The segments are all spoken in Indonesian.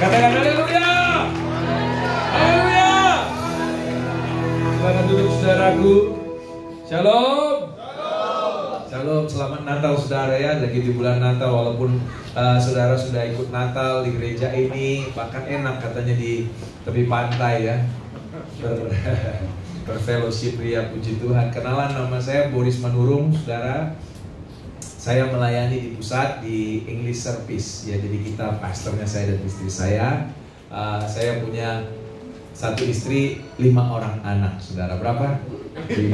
Katakan haleluya. Haleluya. Silakan duduk saudaraku. Shalom. Shalom, selamat Natal saudara ya. Lagi di bulan Natal, walaupun saudara sudah ikut Natal di gereja ini, bahkan enak katanya di tepi pantai ya, berfellowship ya, puji Tuhan. Kenalan, nama saya Boris Manurung saudara. Saya melayani di pusat di English Service ya, jadi kita pastornya saya dan istri saya. Saya punya satu istri, 5 orang anak saudara. Berapa? 5.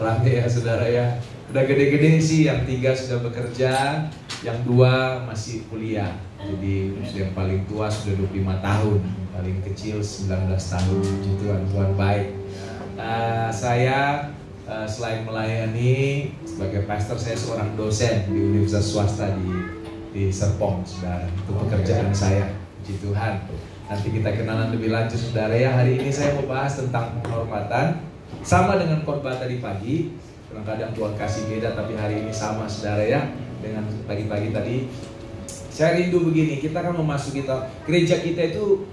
Rame ya saudara ya. Udah gede-gede sih, yang 3 sudah bekerja, yang 2 masih kuliah. Jadi yang paling tua sudah 25 tahun, paling kecil 19 tahun. Puji Tuhan, Tuhan baik. Saya selain melayani sebagai pastor, saya seorang dosen di universitas swasta di Serpong saudara. Itu pekerjaan saya. Puji Tuhan. Nanti kita kenalan lebih lanjut saudara ya. Hari ini saya mau bahas tentang penghormatan. Sama dengan khotbah tadi pagi, kadang-kadang Tuhan kasih beda, tapi hari ini sama saudara ya. Dengan pagi-pagi tadi, saya rindu begini, kita kan memasuki gereja kita itu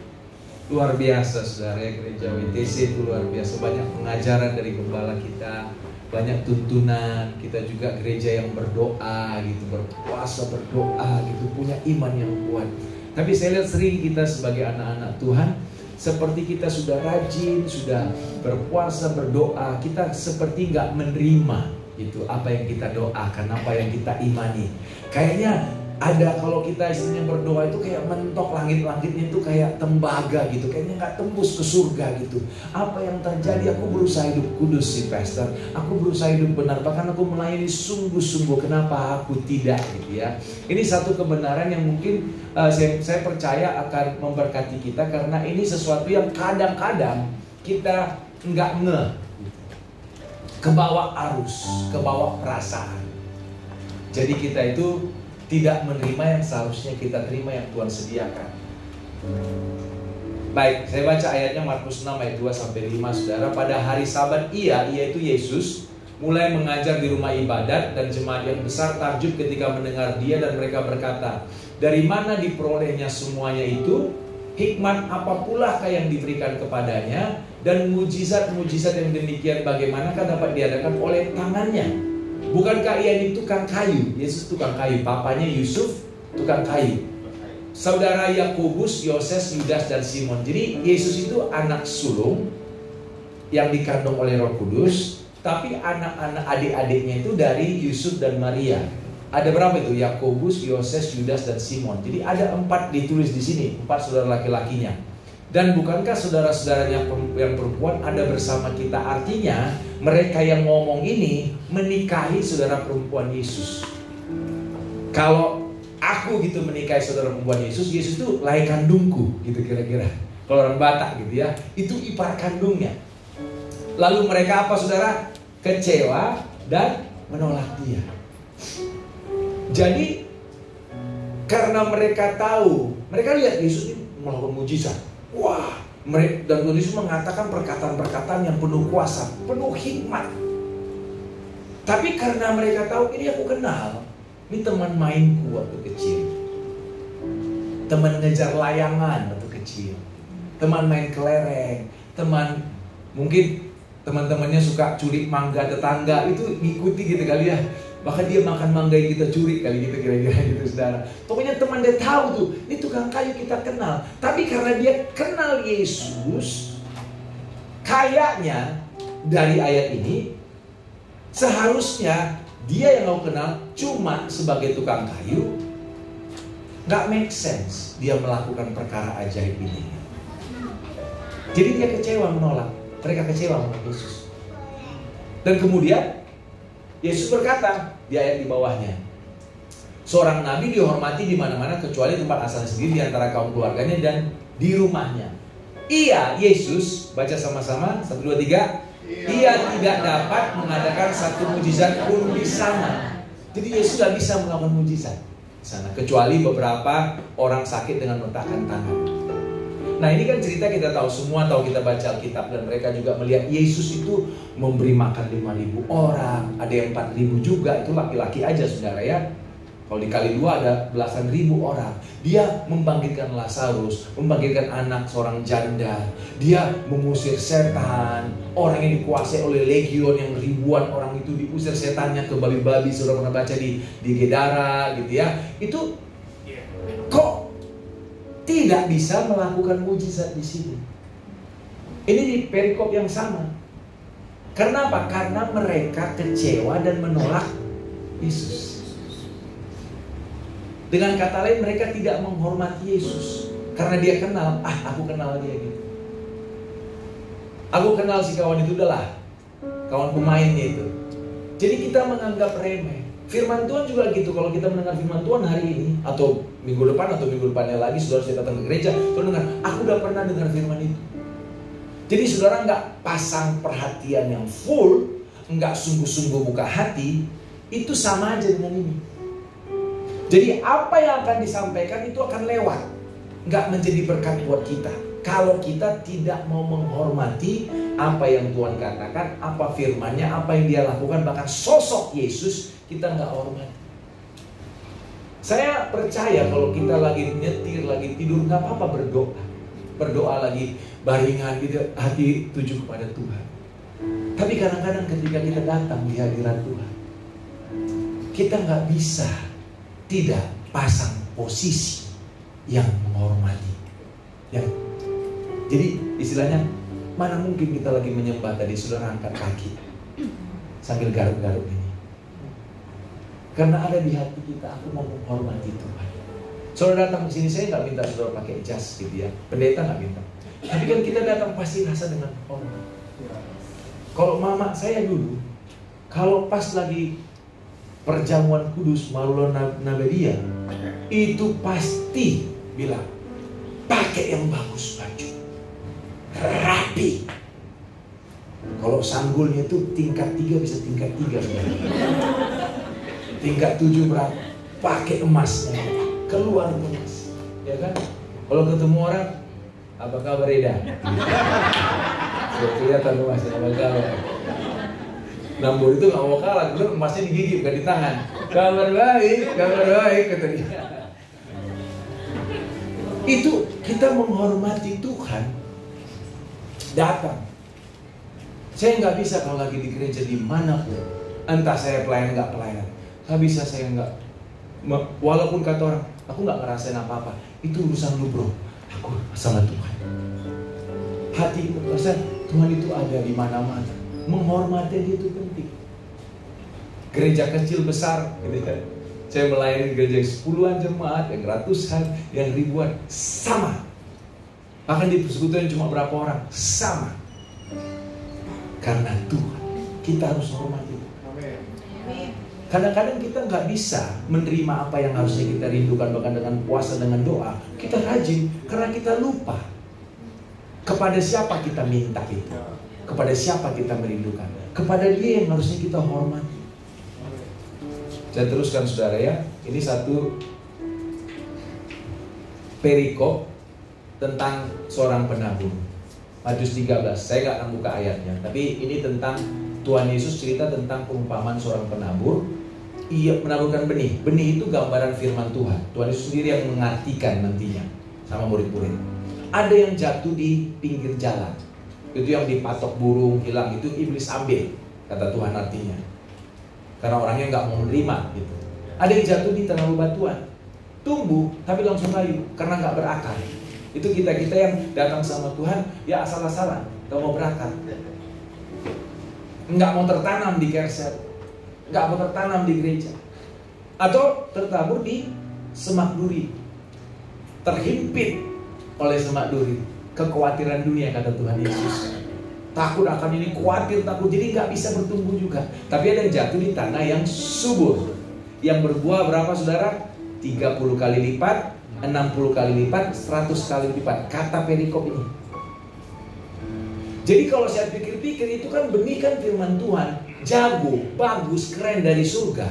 luar biasa saudara ya. Gereja WTC itu luar biasa, banyak pengajaran dari gembala kita, banyak tuntunan. Kita juga gereja yang berdoa gitu, berpuasa berdoa gitu, punya iman yang kuat. Tapi saya lihat sering kita sebagai anak-anak Tuhan, seperti kita sudah rajin, sudah berpuasa, berdoa, kita seperti nggak menerima itu apa yang kita doakan, apa yang kita imani. Kayaknya ada, kalau kita istilahnya berdoa itu kayak mentok langit-langitnya itu kayak tembaga gitu, kayaknya nggak tembus ke surga gitu. Apa yang terjadi? Aku berusaha hidup kudus sih pastor, aku berusaha hidup benar, bahkan aku melayani sungguh-sungguh, kenapa aku tidak gitu ya. Ini satu kebenaran yang mungkin saya percaya akan memberkati kita, karena ini sesuatu yang kadang-kadang kita nggak kebawa arus, kebawa perasaan. Jadi kita itu tidak menerima yang seharusnya kita terima, yang Tuhan sediakan. Baik, saya baca ayatnya Markus 6 ayat 2-5 saudara. Pada hari Sabat yaitu Yesus mulai mengajar di rumah ibadat, dan jemaat yang besar takjub ketika mendengar dia, dan mereka berkata, dari mana diperolehnya semuanya itu? Hikmat apa pula yang diberikan kepadanya? Dan mujizat-mujizat yang demikian bagaimanakah dapat diadakan oleh tangannya? Bukankah ia ini tukang kayu? Yesus tukang kayu, papanya Yusuf tukang kayu. Saudara Yakobus, Yoses, Yudas, dan Simon. Jadi Yesus itu anak sulung yang dikandung oleh Roh Kudus, tapi anak-anak adik-adiknya itu dari Yusuf dan Maria. Ada berapa itu? Yakobus, Yoses, Yudas, dan Simon. Jadi ada 4 ditulis di sini, 4 saudara laki-lakinya. Dan bukankah saudara-saudaranya yang perempuan ada bersama kita? Artinya mereka yang ngomong ini menikahi saudara perempuan Yesus. Kalau aku gitu menikahi saudara perempuan Yesus, Yesus itu lahir kandungku gitu kira-kira. Kalau orang Batak gitu ya, itu ipar kandungnya. Lalu mereka apa saudara? Kecewa dan menolak dia. Jadi karena mereka tahu, mereka lihat Yesus ini melakukan mujizat. Wah, dan Tuhan Yesus mengatakan perkataan-perkataan yang penuh kuasa, penuh hikmat. Tapi karena mereka tahu, ini aku kenal, ini teman mainku waktu kecil, teman ngejar layangan waktu kecil, teman main kelereng, teman mungkin teman-temannya suka curi mangga tetangga, itu ngikuti gitu kali ya. Bahkan dia makan mangga yang kita curi kali gitu, kira-kira gitu saudara. Pokoknya teman dia tahu tuh, ini tukang kayu kita kenal. Tapi karena dia kenal Yesus, kayaknya dari ayat ini seharusnya dia yang kau kenal cuma sebagai tukang kayu. Gak make sense dia melakukan perkara ajaib ini. Jadi dia kecewa, menolak. Mereka kecewa sama Yesus. Dan kemudian Yesus berkata di ayat di bawahnya, seorang nabi dihormati di mana-mana kecuali tempat asalnya sendiri, di antara kaum keluarganya dan di rumahnya. Ia, Yesus, baca sama-sama 1, 2, 3. Ia tidak dapat mengadakan satu mujizat pun di sana. Jadi Yesus tidak bisa melakukan mujizat di sana, kecuali beberapa orang sakit dengan meletakkan tangan. Nah ini kan cerita kita tahu semua, tahu, kita baca Alkitab, dan mereka juga melihat Yesus itu memberi makan 5.000 orang, ada yang 4.000 juga, itu laki-laki aja saudara ya. Kalau dikali 2 ada belasan ribu orang. Dia membangkitkan Lazarus, membangkitkan anak seorang janda. Dia mengusir setan. Orang yang dikuasai oleh legion yang ribuan orang itu diusir setannya ke babi-babi. Saudara pernah baca di Gedara gitu ya. Itu kok tidak bisa melakukan mujizat di sini. Ini di perikop yang sama. Karena apa? Karena mereka kecewa dan menolak Yesus. Dengan kata lain, mereka tidak menghormati Yesus. Karena dia kenal, aku kenal dia gitu. Aku kenal si kawan itu, udahlah, kawan pemainnya itu. Jadi kita menganggap remeh. Firman Tuhan juga gitu. Kalau kita mendengar firman Tuhan hari ini, atau minggu depan, atau minggu depannya lagi, saudara saya datang ke gereja, saudara dengar, aku udah pernah dengar firman itu. Jadi saudara nggak pasang perhatian yang full, nggak sungguh-sungguh buka hati, itu sama aja dengan ini. Jadi apa yang akan disampaikan itu akan lewat, nggak menjadi berkat buat kita. Kalau kita tidak mau menghormati apa yang Tuhan katakan, apa firman-Nya, apa yang Dia lakukan, bahkan sosok Yesus, kita nggak hormati. Saya percaya kalau kita lagi nyetir, lagi tidur, nggak apa-apa berdoa. Berdoa lagi baringan gitu, hati tuju kepada Tuhan. Tapi kadang-kadang ketika kita datang di hadirat Tuhan, kita nggak bisa tidak pasang posisi yang menghormati. Ya. Jadi istilahnya, mana mungkin kita lagi menyembah tadi saudara angkat kaki sambil garuk-garuk ini. Karena ada di hati kita, aku mau menghormati Tuhan. Saudara datang ke sini, saya nggak minta saudara pakai jas gitu ya. Pendeta nggak minta. Tapi kan kita datang pasti rasa dengan hormat. Kalau mama saya dulu, kalau pas lagi perjamuan kudus Maulon Nabedia, itu pasti bilang, pakai yang bagus baju, rapi. Kalau sanggulnya itu tingkat 3 bisa tingkat 3, tingkat 7 berapa? Pakai emasnya, keluar emas, ya kan? Kalau ketemu orang, apa kabar Eda? Sudah kelihatan emasnya, apa kabar? Nambur itu gak mau kalah, belum emasnya di gigi bukan di tangan. Kabar baik kata dia. Itu kita menghormati Tuhan. Datang. Saya nggak bisa kalau lagi di gereja dimanapun, entah saya pelayan nggak pelayan, nggak bisa saya nggak. Walaupun kata orang, aku nggak ngerasain apa-apa, itu urusan lu bro. Aku sama Tuhan. Hati rasa Tuhan itu ada di mana-mana. Menghormati dia itu penting. Gereja kecil besar gitu kan. Saya melayani gereja yang 10-an jemaat, yang ratusan, yang ribuan, sama. Bahkan di persekutuan cuma berapa orang, sama. Karena Tuhan, kita harus hormati. Kadang-kadang kita nggak bisa menerima apa yang harusnya kita rindukan, bahkan dengan puasa, dengan doa. Kita rajin karena kita lupa kepada siapa kita minta itu. Kepada siapa kita merindukan? Kepada Dia yang harusnya kita hormati. Saya teruskan saudara ya. Ini satu perikop tentang seorang penabur. Matius 13. Saya nggak akan buka ayatnya, tapi ini tentang Tuhan Yesus cerita tentang perumpamaan seorang penabur. Ia menaburkan benih. Benih itu gambaran firman Tuhan. Tuhan Yesus sendiri yang mengartikan nantinya sama murid-murid. Ada yang jatuh di pinggir jalan. Itu yang dipatok burung, hilang, itu iblis ambil, kata Tuhan artinya. Karena orangnya nggak mau menerima gitu. Ada yang jatuh di tanah bebatuan, tumbuh tapi langsung layu karena nggak berakar. Itu kita-kita yang datang sama Tuhan, ya asal-asalan, nggak mau berakar, nggak mau tertanam di kerset, nggak mau tertanam di gereja, atau tertabur di semak duri, terhimpit oleh semak duri. Kekhawatiran dunia, kata Tuhan Yesus. Takut akan ini, khawatir, takut, jadi nggak bisa bertumbuh juga. Tapi ada yang jatuh di tanah yang subur, yang berbuah berapa saudara? 30 kali lipat, 60 kali lipat, 100 kali lipat. Kata perikop ini. Jadi kalau saya pikir-pikir, itu kan benih kan firman Tuhan, jago, bagus, keren dari surga.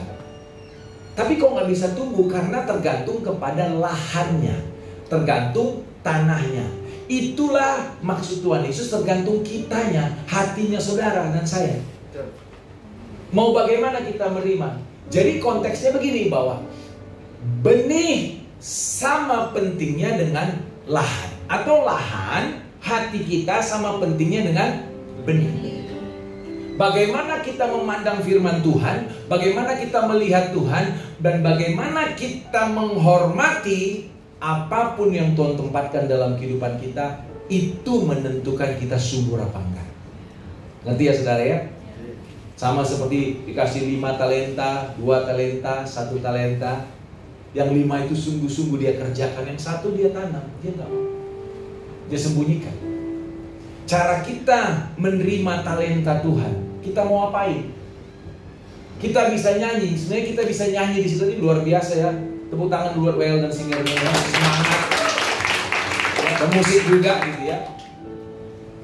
Tapi kok nggak bisa tumbuh? Karena tergantung kepada lahannya, tergantung tanahnya. Itulah maksud Tuhan Yesus, tergantung kitanya, hatinya saudara dan saya. Mau bagaimana kita menerima? Jadi konteksnya begini, bahwa benih sama pentingnya dengan lahan, atau lahan, hati kita sama pentingnya dengan benih. Bagaimana kita memandang firman Tuhan, bagaimana kita melihat Tuhan, dan bagaimana kita menghormati apapun yang Tuhan tempatkan dalam kehidupan kita, itu menentukan kita subur apa enggak. Ngerti ya saudara ya? Sama seperti dikasih 5 talenta, 2 talenta, 1 talenta. Yang 5 itu sungguh-sungguh dia kerjakan, yang 1 dia tanam, dia enggak mau, dia sembunyikan. Cara kita menerima talenta Tuhan, kita mau apain? Kita bisa nyanyi, sebenarnya kita bisa nyanyi di situ, ini luar biasa ya. Tepuk tangan buat Well dan singernya, semangat. Dan musik juga gitu ya.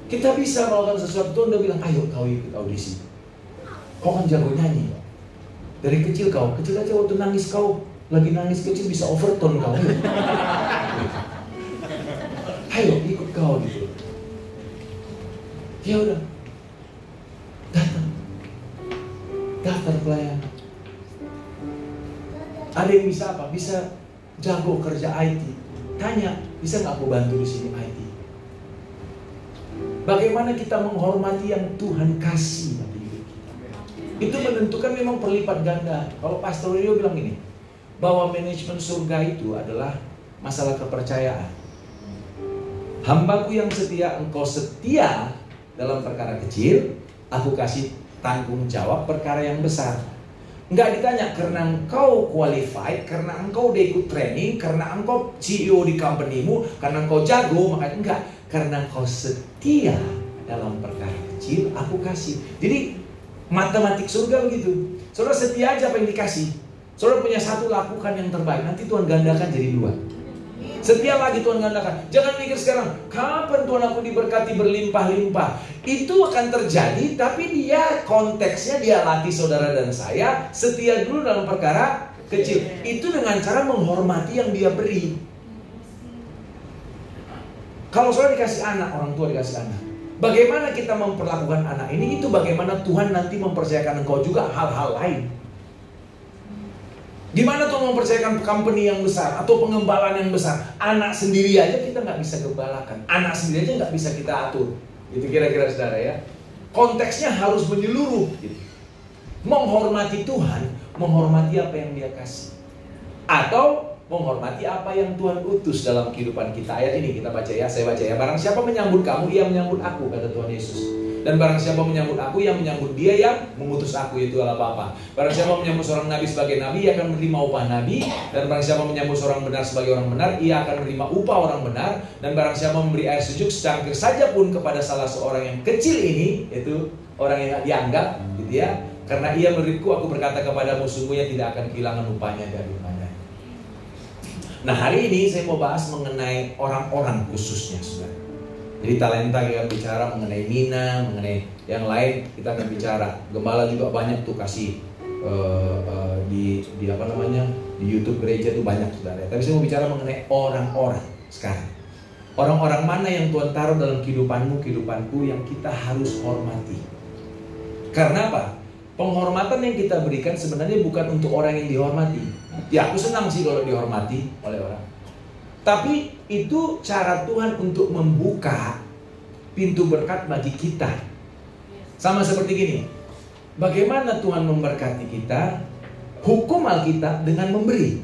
Kita bisa melakukan sesuatu. Tuhan udah bilang, ayo kau ikut audisi. Kau kan jago nyanyi. Dari kecil aja waktu nangis kau, lagi nangis kecil bisa overtone kau. Ayo ikut kau gitu. Ya udah, datang, daftar pelayanan. Ada yang bisa apa? Bisa jago kerja IT. Tanya, bisa nggak aku bantu di sini IT? Bagaimana kita menghormati yang Tuhan kasih bagi hidup kita? Itu menentukan memang perlipat ganda. Kalau Pastor Rio bilang gini, bahwa manajemen surga itu adalah masalah kepercayaan. Hambaku yang setia, engkau setia dalam perkara kecil, aku kasih tanggung jawab perkara yang besar. Enggak ditanya karena engkau qualified, karena engkau udah ikut training, karena engkau CEO di company-mu, karena engkau jago, makanya enggak. Karena engkau setia dalam perkara kecil, aku kasih. Jadi matematik surga begitu. Saudara setia aja apa yang dikasih. Saudara punya 1, lakukan yang terbaik. Nanti Tuhan gandakan jadi 2. Setia lagi Tuhan gandakan. Jangan mikir sekarang, kapan Tuhan aku diberkati berlimpah-limpah. Itu akan terjadi, tapi dia konteksnya dia latih saudara dan saya setia dulu dalam perkara kecil. Itu dengan cara menghormati yang dia beri. Kalau saudara dikasih anak, orang tua dikasih anak, bagaimana kita memperlakukan anak ini, itu bagaimana Tuhan nanti mempercayakan engkau juga hal-hal lain. Gimana Tuhan mempercayakan company yang besar atau pengembalaan yang besar? Anak sendiri aja kita nggak bisa gembalakan, anak sendiri aja nggak bisa kita atur. Itu kira-kira saudara ya. Konteksnya harus menyeluruh. Gitu. Menghormati Tuhan, menghormati apa yang Dia kasih, atau menghormati apa yang Tuhan utus dalam kehidupan kita. Ayat ini kita baca ya, saya baca ya. Barang siapa menyambut kamu, ia menyambut aku, kata Tuhan Yesus. Dan barang siapa menyambut aku, ia menyambut dia yang mengutus aku, yaitu Allah Bapa. Barang siapa menyambut seorang nabi sebagai nabi, ia akan menerima upah nabi. Dan barang siapa menyambut seorang benar sebagai orang benar, ia akan menerima upah orang benar. Dan barang siapa memberi air sejuk secangkir saja pun kepada salah seorang yang kecil ini, yaitu orang yang dianggap gitu ya, karena ia muridku, aku berkata kepadamu, sungguhnya tidak akan kehilangan upahnya dari upahnya. Nah, hari ini saya mau bahas mengenai orang-orang khususnya, saudara. Jadi talenta kita bicara mengenai Nina, mengenai yang lain kita akan bicara. Gembala juga banyak tuh kasih di apa namanya, di YouTube gereja tuh banyak saudara. Tapi saya mau bicara mengenai orang-orang sekarang. Orang-orang mana yang Tuhan taruh dalam kehidupanmu, kehidupanku yang kita harus hormati. Karena apa? Penghormatan yang kita berikan sebenarnya bukan untuk orang yang dihormati. Ya aku senang sih kalau dihormati oleh orang. Tapi itu cara Tuhan untuk membuka pintu berkat bagi kita. Sama seperti gini, bagaimana Tuhan memberkati kita? Hukum Alkitab dengan memberi.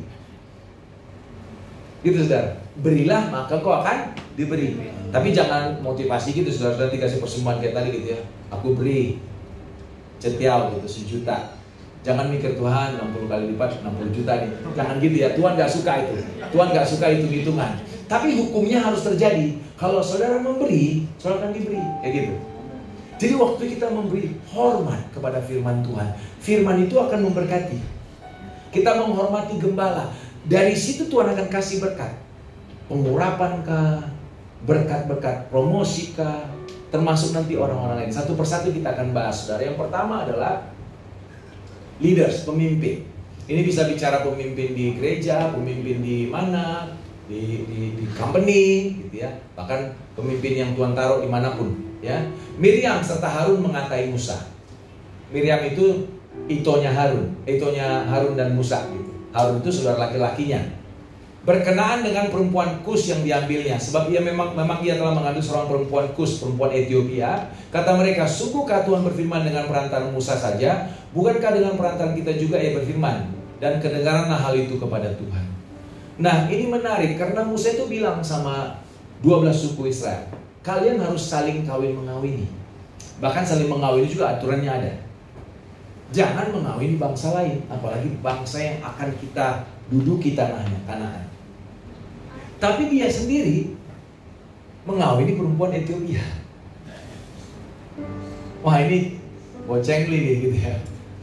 Gitu saudara, berilah maka kau akan diberi. Tapi jangan motivasi gitu saudara, dikasih persembahan kayak tadi gitu ya. Aku beri cetiau gitu 1 juta. Jangan mikir Tuhan 60 kali lipat 60 juta nih. Jangan gitu ya, Tuhan gak suka itu. Tuhan gak suka hitung-hitungan. Tapi hukumnya harus terjadi. Kalau saudara memberi, saudara akan diberi. Kayak gitu. Jadi waktu kita memberi hormat kepada firman Tuhan, firman itu akan memberkati. Kita menghormati gembala. Dari situ Tuhan akan kasih berkat. Pengurapan kah, berkat-berkat promosi kah, termasuk nanti orang-orang lain. Satu persatu kita akan bahas, saudara. Yang pertama adalah leaders, pemimpin. Ini bisa bicara pemimpin di gereja, pemimpin di mana, di company, gitu ya. Bahkan pemimpin yang Tuhan taruh dimanapun, ya. Miriam serta Harun mengatai Musa. Miriam itu itonya Harun dan Musa, gitu. Harun itu saudara laki-lakinya. Berkenaan dengan perempuan Kus yang diambilnya, sebab ia memang ia telah mengandung seorang perempuan Kus, perempuan Ethiopia. Kata mereka, sungguhkah Tuhan berfirman dengan perantara Musa saja? Bukankah dengan perantara kita juga ia berfirman? Dan kedengaranlah hal itu kepada Tuhan. Nah, ini menarik karena Musa itu bilang sama 12 suku Israel, kalian harus saling kawin mengawini. Bahkan saling mengawini juga aturannya ada. Jangan mengawini bangsa lain, apalagi bangsa yang akan kita duduki tanahnya, Kanaan. Tapi dia sendiri mengawini perempuan Ethiopia. Wah, ini boceng nih gitu ya.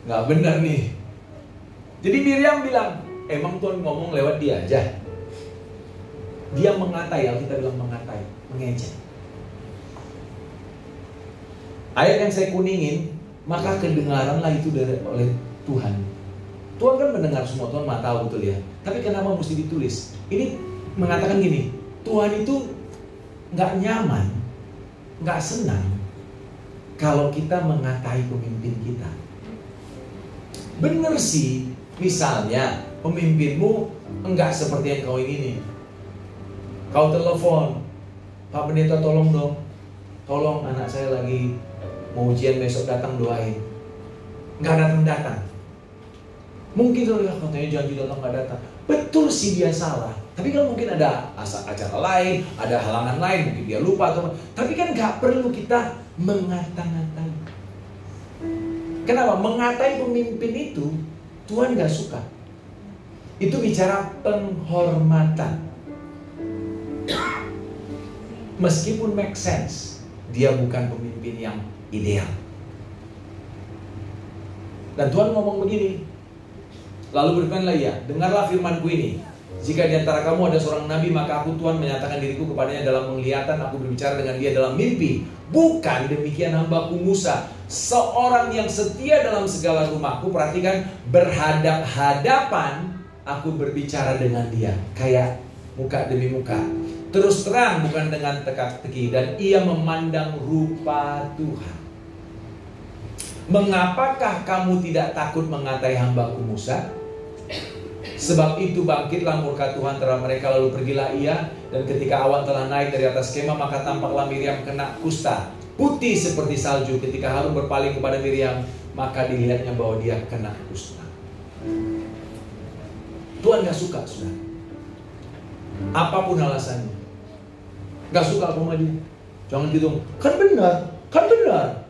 Nggak benar nih. Jadi Miriam bilang, emang Tuhan ngomong lewat dia aja. Dia mengatai, kita bilang mengatai, mengejek. Ayat yang saya kuningin, maka kedengaranlah itu oleh Tuhan. Tuhan kan mendengar semua, Tuhan mah tahu betul ya. Tapi kenapa mesti ditulis? Ini mengatakan gini, Tuhan itu nggak nyaman, nggak senang kalau kita mengatai pemimpin kita. Bener sih, misalnya pemimpinmu enggak seperti yang kau ingini. Kau telepon, Pak Pendeta tolong dong, tolong anak saya lagi mau ujian besok, datang doain. Nggak datang-datang. Mungkin saudara katanya janji datang nggak datang. Betul sih dia salah. Tapi kan mungkin ada acara lain, ada halangan lain, mungkin dia lupa atau. Tapi kan nggak perlu kita mengata-ngatai. Kenapa? Mengatai pemimpin itu Tuhan nggak suka. Itu bicara penghormatan. Meskipun make sense, dia bukan pemimpin yang ideal. Dan Tuhan ngomong begini. Lalu berfirmanlah ia, dengarlah firmanku ini. Jika di antara kamu ada seorang nabi, maka aku Tuhan menyatakan diriku kepadanya dalam penglihatan. Aku berbicara dengan dia dalam mimpi. Bukan demikian hambaku Musa, seorang yang setia dalam segala rumahku. Perhatikan, berhadap-hadapan aku berbicara dengan dia, kayak muka demi muka. Terus terang, bukan dengan teka-teki. Dan ia memandang rupa Tuhan. Mengapakah kamu tidak takut mengatai hambaku Musa? Sebab itu bangkitlah murka Tuhan terhadap mereka. Lalu pergilah ia, dan ketika awan telah naik dari atas kemah, maka tampaklah Miriam kena kusta, putih seperti salju. Ketika Harun berpaling kepada Miriam, maka dilihatnya bahwa dia kena kusta. Tuhan gak suka, saudara. Apapun alasannya, gak suka sama dia. Jangan gitu, kan benar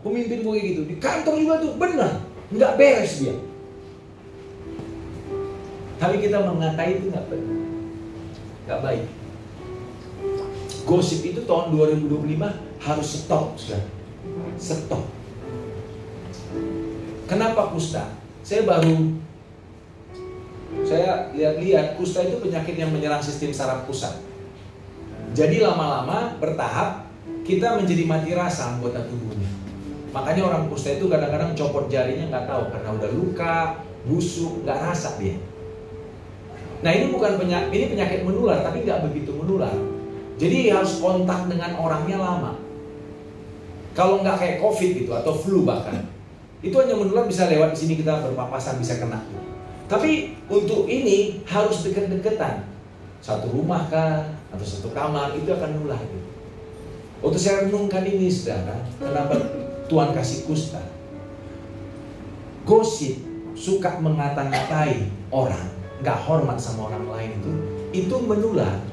pemimpin gue gitu. Di kantor juga tuh benar, gak beres dia. Tapi kita mengatai itu gak baik. Gosip itu tahun 2025 harus stop, saudara. Stop. Kenapa kusta? Saya lihat-lihat, kusta itu penyakit yang menyerang sistem saraf pusat. Jadi lama-lama bertahap kita menjadi mati rasa anggota tubuhnya. Makanya orang kusta itu kadang-kadang copot jarinya nggak tahu karena udah luka, busuk, nggak rasa dia. Nah ini bukan penyakit menular, tapi nggak begitu menular. Jadi harus kontak dengan orangnya lama. Kalau nggak kayak COVID gitu atau flu bahkan, itu hanya menular bisa lewat di sini, kita berpapasan bisa kena. Tapi untuk ini harus deket-deketan, satu rumah kah atau satu kamar, itu akan nular gitu. Untuk saya renungkan ini, saudara, kenapa Tuhan kasih kusta? Gosip, suka mengata-ngatai orang, nggak hormat sama orang lain itu menular.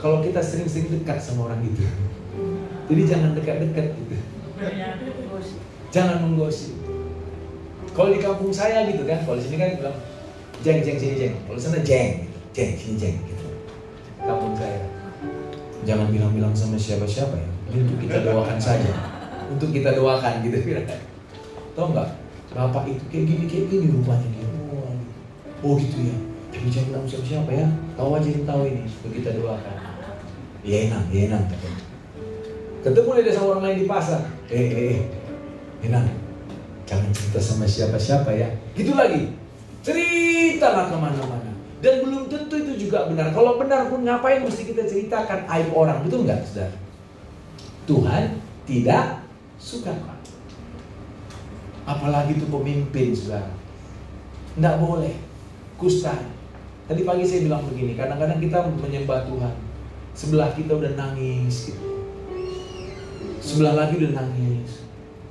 Kalau kita sering-sering dekat sama orang itu, jadi jangan dekat-dekat gitu. Jangan menggosip. Kalau di kampung saya gitu kan, kalau di sini kan bilang jeng sini jeng, kalau di sana jeng sini jeng gitu. Kampung saya. Jangan bilang-bilang sama siapa-siapa ya. Ini untuk kita doakan saja. Untuk kita doakan gitu. Tahu nggak? Bapak itu kayak gini rupanya dia. Oh gitu ya. Tapi jangan bilang siapa-siapa ya. Tahu aja yang tahu ini. Untuk kita doakan. Ya enak. Ketemu dia sama orang lain di pasar. Enak. Jangan cerita sama siapa-siapa ya. Gitu lagi. Ceritalah kemana-mana. Dan belum tentu itu juga benar. Kalau benar pun ngapain mesti kita ceritakan aib orang. Betul nggak, saudara? Tuhan tidak suka. Apalagi itu pemimpin, saudara. Nggak boleh. Kusta. Tadi pagi saya bilang begini, kadang-kadang kita menyembah Tuhan, sebelah kita udah nangis gitu. Sebelah lagi udah nangis,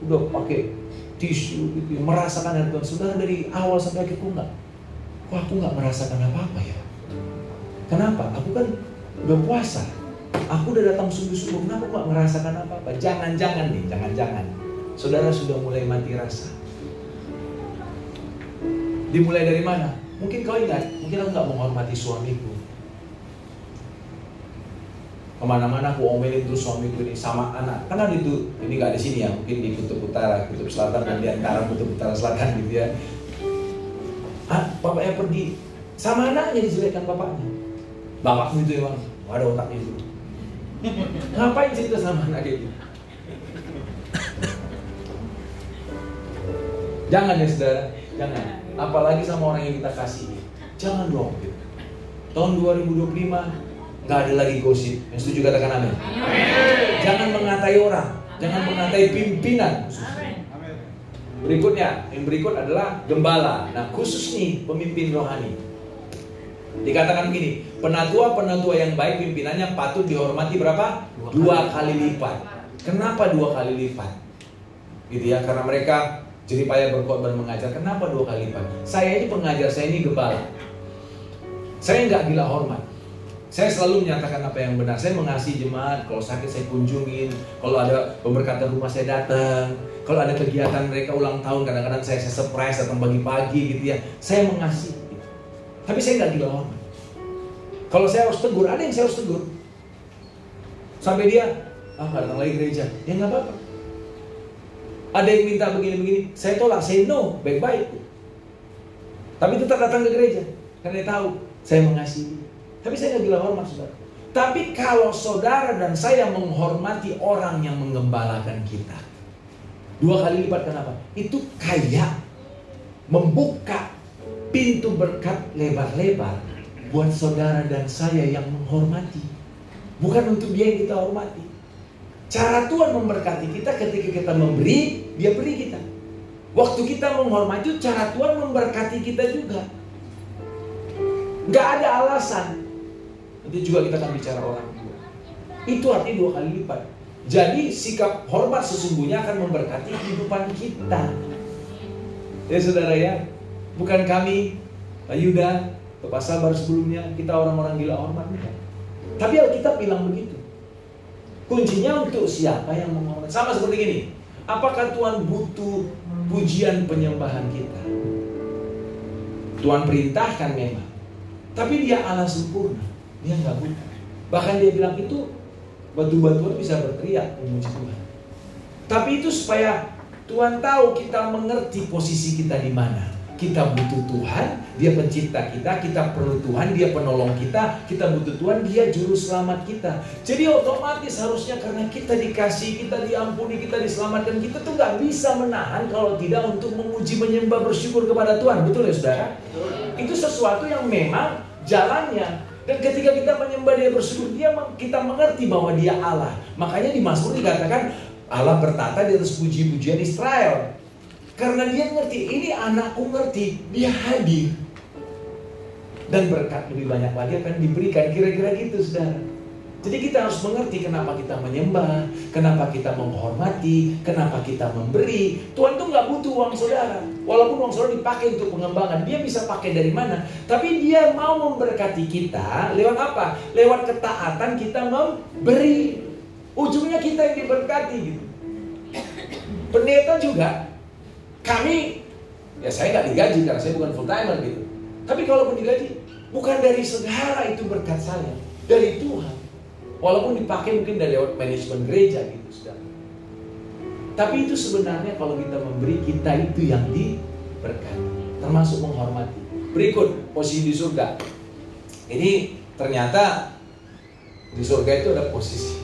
udah pakai tisu gitu, merasakan dari Tuhan. Saudara, dari awal sampai akhir kok aku nggak merasakan apa-apa ya. Kenapa? Aku kan udah puasa, aku udah datang sungguh-sungguh, kenapa nggak merasakan apa-apa? Jangan-jangan nih, jangan-jangan saudara sudah mulai mati rasa. Dimulai dari mana? Mungkin kau ingat, mungkin aku nggak menghormati suamiku. Kemana-mana aku omelin terus suamiku ini sama anak. Karena itu, ini nggak di sini ya, mungkin di kutub utara, kutub selatan, dan di antara kutub utara selatan gitu ya. Bapaknya pergi, sama anaknya dijelekkan bapaknya. Bapakmu itu emang ada otaknya itu. Ngapain cerita sama anak gitu? Jangan ya saudara, jangan. Apalagi sama orang yang kita kasih. Jangan dong gitu. Tahun 2025 nggak ada lagi gosip. Yang setuju katakan amin. Jangan mengatai orang, jangan mengatai pimpinan. Berikutnya, yang berikut adalah gembala. Nah, khusus nih pemimpin rohani. Dikatakan begini, penatua-penatua yang baik pimpinannya patut dihormati berapa? 2 kali lipat. Kenapa 2 kali lipat? Gitu ya, karena mereka jeripaya berkorban mengajar. Kenapa 2 kali lipat? Saya ini pengajar, saya ini gembala. Saya nggak gila hormat. Saya selalu menyatakan apa yang benar. Saya mengasihi jemaat. Kalau sakit saya kunjungin. Kalau ada pemberkatan rumah saya datang. Kalau ada kegiatan mereka ulang tahun, kadang-kadang saya surprise datang pagi-pagi gitu ya. Saya mengasihi. Tapi saya nggak gila hormat. Kalau saya harus tegur, ada yang saya harus tegur. Sampai dia, nggak datang lagi gereja. Ya nggak apa-apa. Ada yang minta begini-begini, saya tolak, saya no, baik-baik. Tapi tetap datang ke gereja. Karena dia tahu, saya mengasihi. Tapi saya nggak gila hormat, saudara. Tapi kalau saudara dan saya menghormati orang yang menggembalakan kita, 2 kali lipat. Kenapa? Itu kayak membuka pintu berkat lebar-lebar buat saudara dan saya yang menghormati. Bukan untuk dia yang kita hormati. Cara Tuhan memberkati kita ketika kita memberi, dia beri kita. Waktu kita menghormati, cara Tuhan memberkati kita juga. Gak ada alasan. Nanti juga kita akan bicara orang tua. Itu artinya 2 kali lipat. Jadi sikap hormat sesungguhnya akan memberkati kehidupan kita. Ya saudara ya, bukan kami, Pak Yuda, Bapak Sabar sebelumnya, kita orang-orang gila hormat bukan. Tapi Alkitab bilang begitu. Kuncinya untuk siapa yang menghormati. Sama seperti gini, apakah Tuhan butuh pujian penyembahan kita? Tuhan perintahkan memang. Tapi dia Allah sempurna. Dia nggak butuh. Bahkan dia bilang itu batu-batuan bisa berteriak memuji Tuhan. Tapi itu supaya Tuhan tahu kita mengerti posisi kita di mana. Kita butuh Tuhan, dia pencipta kita. Kita perlu Tuhan, dia penolong kita. Kita butuh Tuhan, dia juru selamat kita. Jadi otomatis harusnya karena kita dikasih, kita diampuni, kita diselamatkan, kita tuh gak bisa menahan kalau tidak untuk memuji, menyembah, bersyukur kepada Tuhan. Betul ya saudara? Itu sesuatu yang memang jalannya. Dan ketika kita menyembah dia, bersyukur dia, kita mengerti bahwa dia Allah. Makanya di Mazmur dikatakan Allah bertata di atas puji-pujian Israel. Karena dia ngerti, ini anakku ngerti, dia hadir. Dan berkat lebih banyak lagi akan diberikan, kira-kira gitu saudara. Jadi kita harus mengerti kenapa kita menyembah, kenapa kita menghormati, kenapa kita memberi. Tuhan tuh gak butuh uang saudara. Walaupun uang saudara dipakai untuk pengembangan, dia bisa pakai dari mana. Tapi dia mau memberkati kita lewat apa? Lewat ketaatan kita memberi. Ujungnya kita yang diberkati gitu. Pendeta juga. Kami, ya saya gak digaji karena saya bukan full timer gitu. Tapi kalaupun digaji, bukan dari saudara itu berkat saya, dari Tuhan. Walaupun dipakai mungkin dari lewat manajemen gereja gitu saudara. Tapi itu sebenarnya kalau kita memberi, kita itu yang diberkati, termasuk menghormati. Berikut posisi di surga. Ini ternyata di surga itu ada posisi.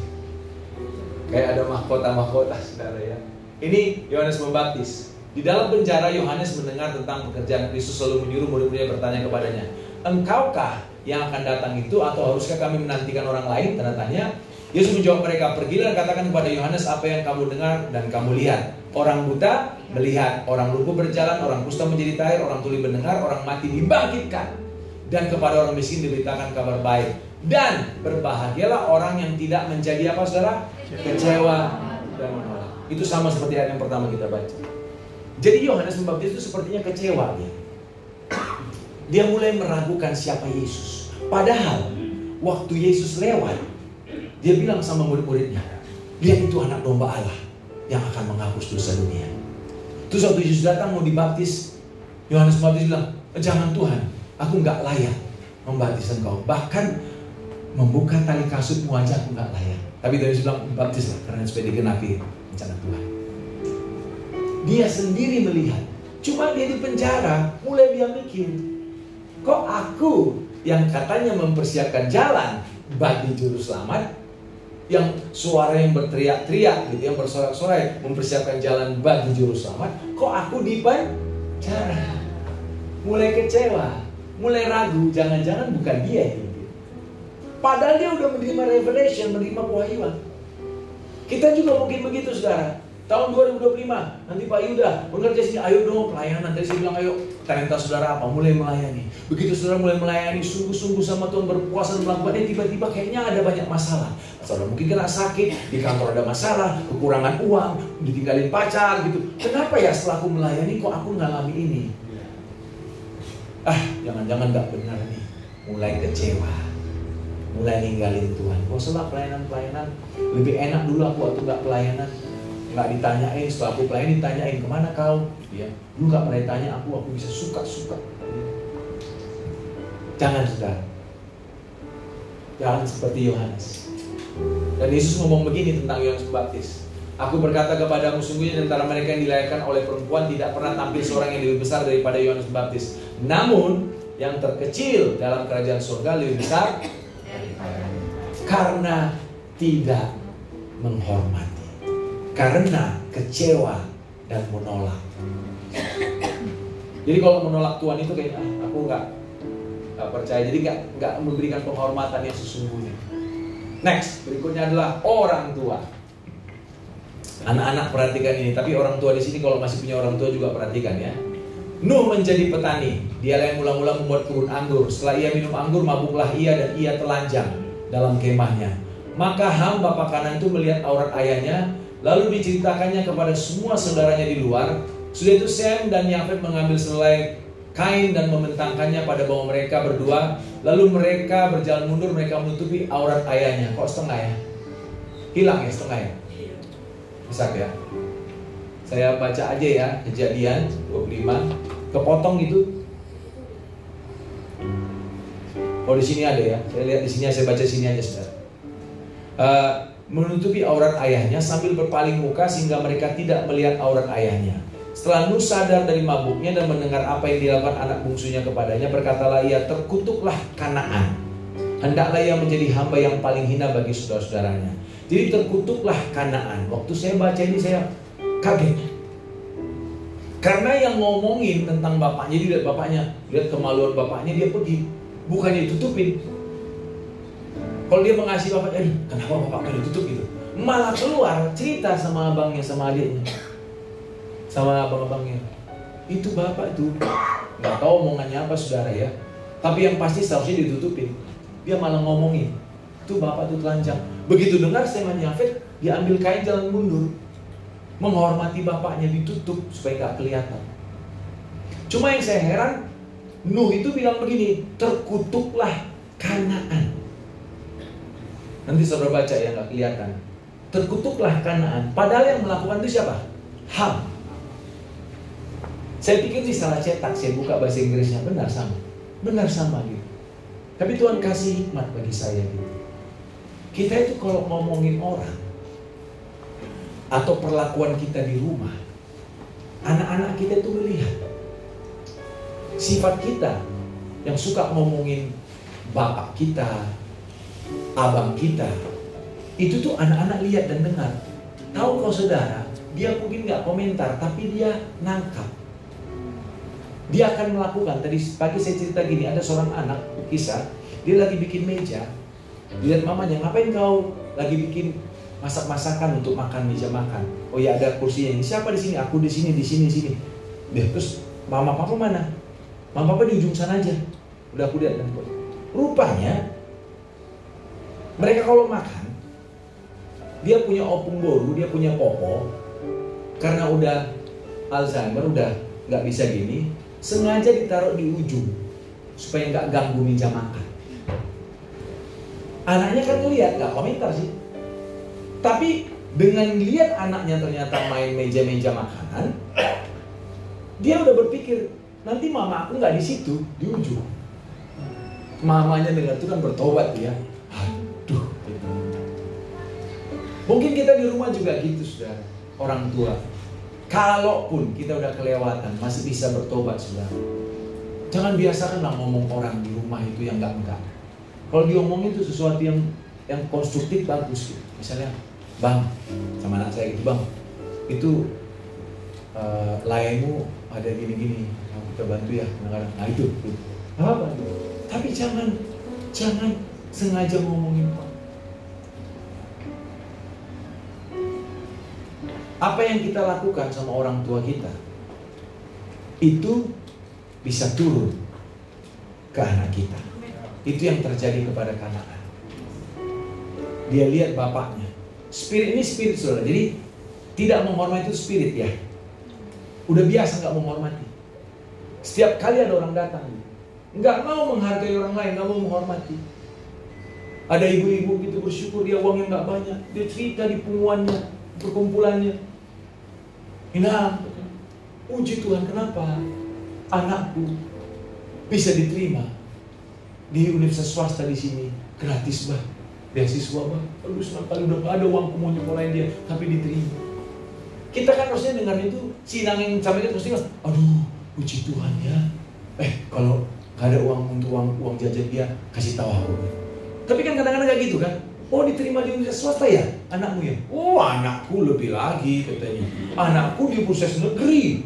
Kayak ada mahkota-mahkota saudara ya. Ini Yohanes Pembaptis. Di dalam penjara Yohanes mendengar tentang pekerjaan Kristus, lalu menyuruh murid-muridnya bertanya kepadanya, engkaukah yang akan datang itu atau haruskah kami menantikan orang lain? Tanda tanya. Yesus menjawab mereka, pergilah dan katakan kepada Yohanes apa yang kamu dengar dan kamu lihat. Orang buta melihat, orang lumpuh berjalan, orang kusta menjadi tahir, orang tuli mendengar, orang mati dibangkitkan. Dan kepada orang miskin diberitakan kabar baik. Dan berbahagialah orang yang tidak menjadi apa saudara? Kecewa dan menolak. Itu sama seperti ayat yang pertama kita baca. Jadi Yohanes Pembaptis itu sepertinya kecewa dia. Dia mulai meragukan siapa Yesus. Padahal waktu Yesus lewat, dia bilang sama murid-muridnya, lihat itu anak domba Allah yang akan menghapus dosa dunia. Terus waktu Yesus datang mau dibaptis, Yohanes Pembaptis bilang, jangan Tuhan, aku nggak layak membaptis engkau. Bahkan membuka tali kasutmu aja aku nggak layak. Tapi Yesus bilang, baptislah karena supaya digenapi rencana Tuhan. Dia sendiri melihat. Cuma dia di penjara, mulai dia mikir, kok aku yang katanya mempersiapkan jalan bagi juru selamat, yang suara yang berteriak-teriak gitu, yang bersorak-sorai mempersiapkan jalan bagi juru selamat, kok aku di penjara? Mulai kecewa, mulai ragu, jangan-jangan bukan dia ini. Padahal dia udah menerima revelation, menerima kewahyuan. Kita juga mungkin begitu saudara. Tahun 2025, nanti Pak Yuda bekerja sini, ayo dong pelayanan. Tadi saya bilang ayo, talenta saudara apa? Mulai melayani. Begitu saudara mulai melayani, sungguh-sungguh sama Tuhan, berpuasa dan melakukannya, tiba-tiba kayaknya ada banyak masalah. Saudara mungkin kena sakit, di kantor ada masalah, kekurangan uang, ditinggalin pacar gitu. Kenapa ya setelah aku melayani kok aku ngalami ini? Jangan-jangan gak benar nih. Mulai kecewa, mulai ninggalin Tuhan. Kok salah pelayanan-pelayanan lebih enak dulu aku waktu gak pelayanan. Nggak ditanyain, setelah aku pelayan ditanyain kemana kau, ya, lu nggak pernah ditanya aku bisa suka-suka. Jangan saudara, jangan seperti Yohanes. Dan Yesus ngomong begini tentang Yohanes Pembaptis, aku berkata kepadamu sungguhnya di antara mereka yang dilahirkan oleh perempuan tidak pernah tampil seorang yang lebih besar daripada Yohanes Pembaptis. Namun yang terkecil dalam kerajaan surga lebih besar karena tidak menghormati, karena kecewa dan menolak. Jadi kalau menolak Tuhan itu kayak aku nggak percaya, jadi nggak memberikan penghormatan yang sesungguhnya. Next, berikutnya adalah orang tua. Anak-anak perhatikan ini, tapi orang tua di sini kalau masih punya orang tua juga perhatikan ya. Nuh menjadi petani, dialah yang mula-mula membuat kebun anggur. Setelah ia minum anggur, mabuklah ia dan ia telanjang dalam kemahnya. Maka Ham bapa Kanan itu melihat aurat ayahnya, lalu diceritakannya kepada semua saudaranya di luar. Sudah itu Sem dan Yafet mengambil selai kain dan membentangkannya pada bawah mereka berdua. Lalu mereka berjalan mundur, mereka menutupi aurat ayahnya. Kok setengah ya? Hilang ya setengah ya? Bisa ya? Saya baca aja ya, Kejadian 25. Kepotong gitu. Oh di sini ada ya. Saya lihat di sini, saya baca sini aja saudara. Menutupi aurat ayahnya sambil berpaling muka sehingga mereka tidak melihat aurat ayahnya. Setelah Nuh sadar dari mabuknya dan mendengar apa yang dilakukan anak bungsunya kepadanya, berkatalah ia, terkutuklah Kanaan. Hendaklah ia menjadi hamba yang paling hina bagi saudara-saudaranya. Jadi terkutuklah Kanaan. Waktu saya baca ini saya kaget. Karena yang ngomongin tentang bapaknya, dia lihat bapaknya, lihat kemaluan bapaknya, dia pergi. Bukannya ditutupin. Kalau dia mengasihi bapaknya, kenapa bapaknya ditutup gitu? Malah keluar cerita sama abangnya, sama adiknya, sama abang-abangnya. Itu bapak itu nggak tahu omongannya apa saudara ya. Tapi yang pasti seharusnya ditutupin. Dia malah ngomongin, itu bapak itu telanjang. Begitu dengar Sem Yafet, dia ambil kain jalan mundur. Menghormati bapaknya, ditutup supaya nggak kelihatan. Cuma yang saya heran, Nuh itu bilang begini, terkutuklah Kanaan. Nanti saudara baca ya, nggak kelihatan. Terkutuklah Kanaan. Padahal yang melakukan itu siapa? Ham. Saya pikir ini salah cetak. Saya buka bahasa Inggrisnya, benar sama gitu. Tapi Tuhan kasih hikmat bagi saya gitu. Kita itu kalau ngomongin orang atau perlakuan kita di rumah, anak-anak kita itu melihat sifat kita yang suka ngomongin bapak kita, abang kita, itu tuh anak-anak lihat dan dengar. Tahu kau saudara, dia mungkin nggak komentar, tapi dia nangkap. Dia akan melakukan. Tadi pagi saya cerita gini, ada seorang anak kisah, dia lagi bikin meja, dilihat mamanya, ngapain kau lagi bikin masak-masakan untuk makan, meja makan? Oh ya ada kursinya, siapa di sini? Aku di sini, di sini, sini. Dia terus mama papa mana? Mama papa di ujung sana aja. Udah aku lihat dan rupanya mereka kalau makan, dia punya opung boru, dia punya popo, karena udah Alzheimer, udah nggak bisa gini, sengaja ditaruh di ujung supaya nggak ganggu meja makan. Anaknya kan lihat, nggak komentar sih. Tapi dengan lihat anaknya ternyata main meja-meja makanan, dia udah berpikir, nanti mama aku nggak di situ, di ujung. Mamanya dengar itu kan bertobat ya. Aduh. Mungkin kita di rumah juga gitu, saudara. Orang tua. Kalaupun kita udah kelewatan, masih bisa bertobat, saudara. Jangan biasakanlah ngomong orang di rumah itu yang enggak. Kalau diomongin itu sesuatu yang konstruktif, bagus gitu. Misalnya, Bang, sama anak saya gitu, Bang, itu layarmu ada gini-gini, kita bantu ya kadang-kadang. Nah itu apa? Tapi jangan sengaja ngomongin Pak. Apa yang kita lakukan sama orang tua kita itu bisa turun ke anak kita. Itu yang terjadi kepada Kanaan. Dia lihat bapaknya. Spirit ini spirit, saudara. Jadi tidak menghormati itu spirit ya. Udah biasa nggak menghormati. Setiap kali ada orang datang, nggak mau menghargai orang lain, nggak mau menghormati. Ada ibu-ibu gitu bersyukur dia uangnya nggak banyak, dia cerita di punguannya, perkumpulannya. Inam, puji Tuhan, kenapa anakku bisa diterima di universitas swasta di sini gratis bah, beasiswa bah. Aduh senang kali udah ada uang mau nyekolahin dia, tapi diterima. Kita kan harusnya dengar itu, si nanging sampai kita mesti aduh puji Tuhan ya. Kalau gak ada uang untuk uang jajan dia, kasih tahu aku. Tapi kan kadang-kadang kayak gitu kan. Oh diterima di universitas swasta ya anakmu ya? Oh anakku lebih lagi katanya. Anakku di universitas negeri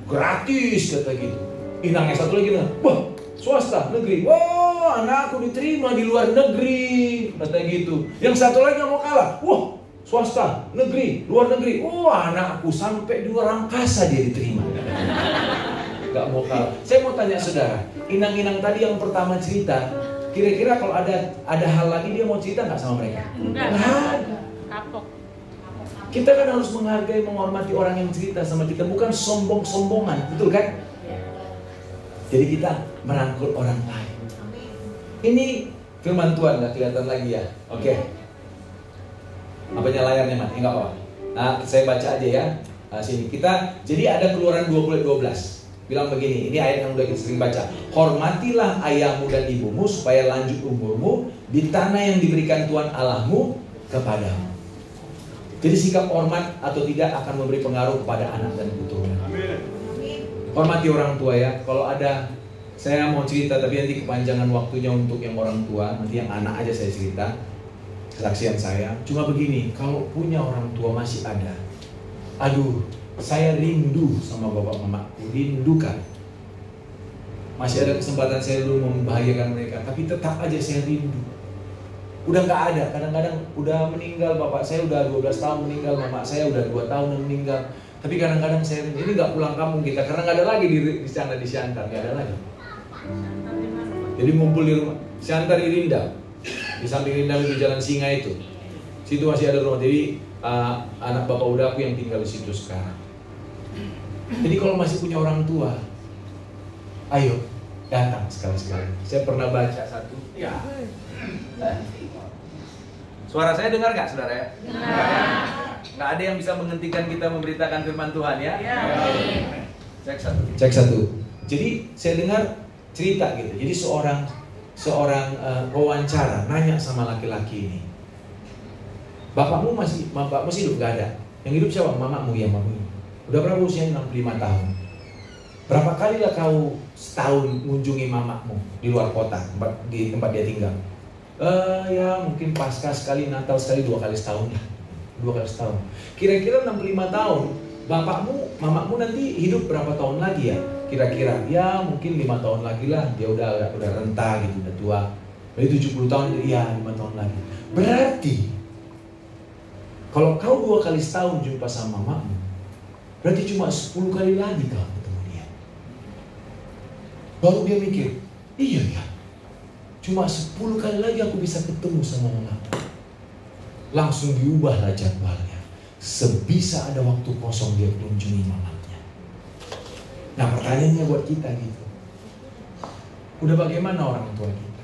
gratis kata gitu. Inang yang satu lagi wah swasta negeri. Wah anakku diterima di luar negeri kata gitu. Yang satu lagi nggak mau kalah. Wah swasta negeri luar negeri. Wah anakku sampai di luar angkasa dia diterima. Gak mau kalah. Saya mau tanya saudara, inang-inang tadi yang pertama cerita, kira-kira kalau ada hal lagi dia mau cerita nggak sama mereka? Enggak ada. Kapok. Kita kan harus menghargai, menghormati orang yang cerita sama kita, bukan sombong-sombongan, betul kan? Jadi kita merangkul orang lain. Ini firman Tuhan, nggak kelihatan lagi ya? Oke. Apanya layarnya Mat? Enggak apa-apa. Nah, saya baca aja ya. Nah, sini kita. Jadi ada Keluaran 20:12. Bilang begini, ini ayat yang udah kita sering baca. Hormatilah ayahmu dan ibumu supaya lanjut umurmu di tanah yang diberikan Tuhan Allahmu kepadamu. Jadi sikap hormat atau tidak akan memberi pengaruh kepada anak dan keturunan. Hormati orang tua ya. Kalau ada, saya mau cerita tapi nanti kepanjangan waktunya untuk yang orang tua. Nanti yang anak aja saya cerita kesaksian saya. Cuma begini, kalau punya orang tua masih ada, aduh, saya rindu sama bapak mamaku, rindukan. Masih ada kesempatan saya dulu membahagiakan mereka, tapi tetap aja saya rindu. Udah nggak ada, kadang-kadang udah meninggal bapak saya, udah 12 tahun meninggal, mama saya udah 2 tahun meninggal. Tapi kadang-kadang saya rindu, ini nggak pulang kampung kita, karena nggak ada lagi di sana, di Siantar, nggak ada lagi. Jadi ngumpul di rumah, Siantar di Rindam, di samping Rindam di Jalan Singa itu. Situ masih ada rumah, jadi anak bapak udah aku yang tinggal di situ sekarang. Jadi kalau masih punya orang tua, ayo datang sekali-sekali. Saya pernah baca satu. Ya. Suara saya dengar nggak, saudara ya? Nggak ada yang bisa menghentikan kita memberitakan firman Tuhan ya? Cek satu. Jadi saya dengar cerita gitu. Jadi seorang wawancara nanya sama laki-laki ini. Bapakmu masih hidup? Nggak ada. Yang hidup siapa? Mamamu ya, mamamu. Udah berapa usianya? 65 tahun. Berapa kali lah kau setahun mengunjungi mamamu di luar kota, di tempat dia tinggal? Ya mungkin pasca sekali, Natal sekali, 2 kali setahun lah. 2 kali setahun. Kira-kira 65 tahun, mamamu nanti hidup berapa tahun lagi ya? Kira-kira, ya mungkin 5 tahun lagi lah. Dia udah renta gitu, udah tua. Jadi 70 tahun, ya 5 tahun lagi. Berarti kalau kau 2 kali setahun jumpa sama mamamu, berarti cuma 10 kali lagi kau ketemu dia. Baru dia mikir, Iya ya, cuma 10 kali lagi aku bisa ketemu sama mama. Langsung diubahlah jadwalnya. Sebisa ada waktu kosong dia kunjungi mamanya. Nah pertanyaannya buat kita gitu, udah bagaimana orang tua kita?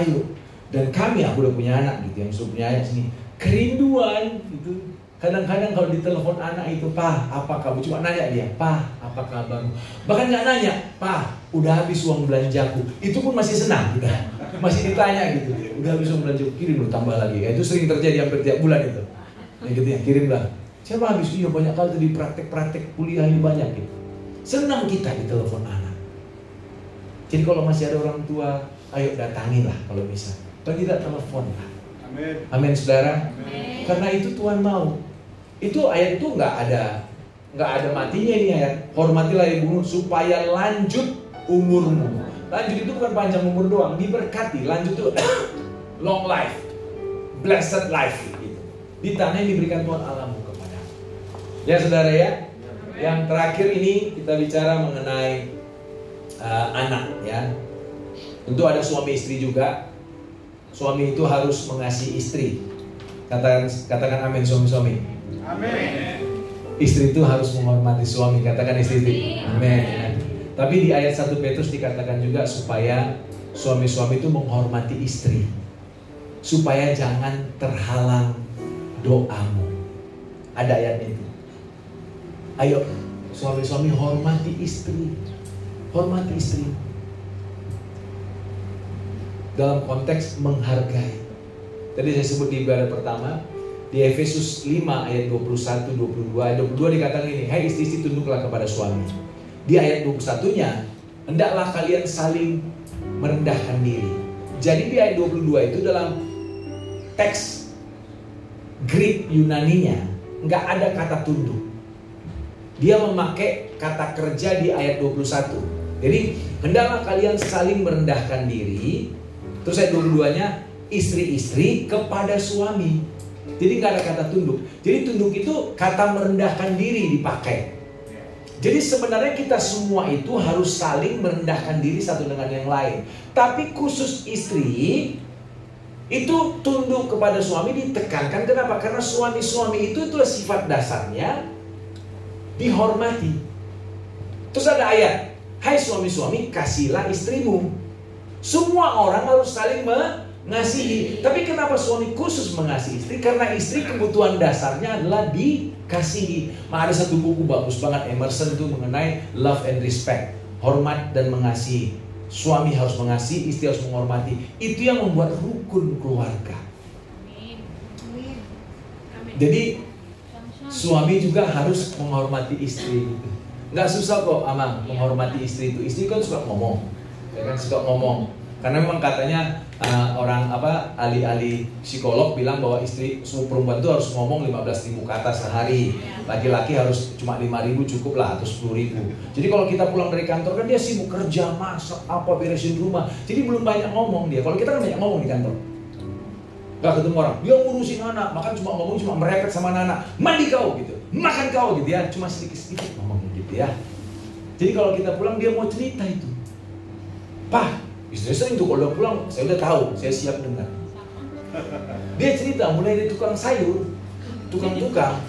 Ayo. Dan kami, aku udah punya anak gitu, yang sudah punya anak sini, kerinduan gitu. Kadang-kadang kalau ditelepon anak itu, "Pak, apa kabar?" Cuma nanya dia, "Pak, apa kabar?" Bahkan nggak nanya, "Pak, udah habis uang belanjaku." Itu pun masih senang, udah masih ditanya gitu. "Udah habis uang belanjaku, kirim lu tambah lagi." Ya, itu sering terjadi hampir tiap bulan itu. Ya gitu ya, kirimlah. Siapa habis? Iya banyak kali tadi praktek kuliah ini banyak gitu. Senang kita ditelepon anak. Jadi kalau masih ada orang tua, ayo datangilah kalau bisa. Kalau tidak, telepon lah. Amin. Amin saudara. Amin. Karena itu Tuhan mau. Itu ayat itu nggak ada matinya ini ayat. Hormatilah ibumu supaya lanjut umurmu. Lanjut itu bukan panjang umur doang, diberkati. Lanjut itu long life, blessed life gitu. Di tanah yang diberikan Tuhan Allahmu kepada. Ya saudara ya. Yang terakhir ini kita bicara mengenai anak ya. Tentu ada suami istri juga. Suami itu harus mengasihi istri. Katakan amin suami-suami. Amin. Istri itu harus menghormati suami. Katakan istri. Amin. Tapi di ayat 1 Petrus dikatakan juga supaya suami-suami itu menghormati istri. Supaya jangan terhalang doamu. Ada ayatnya itu. Ayo suami-suami hormati istri. Hormati istri. Dalam konteks menghargai. Tadi saya sebut di ibadah pertama, di Efesus 5 ayat 21, 22, ayat 22 dikatakan ini, "Hai istri-istri tunduklah kepada suami." Di ayat 21-nya, "Hendaklah kalian saling merendahkan diri." Jadi di ayat 22 itu dalam teks Greek Yunaninya nggak ada kata tunduk. Dia memakai kata kerja di ayat 21. Jadi, "Hendaklah kalian saling merendahkan diri." Terus ayat 22-nya, "Istri-istri kepada suami." Jadi nggak ada kata tunduk. Jadi tunduk itu kata merendahkan diri dipakai. Jadi sebenarnya kita semua itu harus saling merendahkan diri satu dengan yang lain. Tapi khusus istri itu tunduk kepada suami ditekankan. Kenapa? Karena suami-suami itu itulah sifat dasarnya dihormati. Terus ada ayat, "Hai suami-suami, kasihilah istrimu." Semua orang harus saling mengasihi. Tapi kenapa suami khusus mengasihi istri? Karena istri kebutuhan dasarnya adalah dikasihi. Ada satu buku bagus banget Emerson itu mengenai love and respect, hormat dan mengasihi. Suami harus mengasihi, istri harus menghormati. Itu yang membuat rukun keluarga. Jadi suami juga harus menghormati istri. Nggak susah kok Amang menghormati istri itu. Istri kan suka ngomong. Ya kan suka ngomong. Karena memang katanya orang ahli psikolog bilang bahwa perempuan itu harus ngomong 15.000 kata sehari. Laki-laki harus cuma 5.000 cukup lah atau 10.000. Jadi kalau kita pulang dari kantor kan dia sibuk kerja, masak, beresin rumah. Jadi belum banyak ngomong dia. Kalau kita kan banyak ngomong di kantor. Gak ketemu orang, dia ngurusin anak, makan cuma merepet sama anak. "Mandi kau," gitu. "Makan kau," gitu ya. Cuma sedikit-sedikit ngomong gitu ya. Jadi kalau kita pulang dia mau cerita itu. "Pak, istri sering tuh kalau udah pulang, saya udah tahu, saya siap dengar." Dia cerita mulai dari tukang sayur, tukang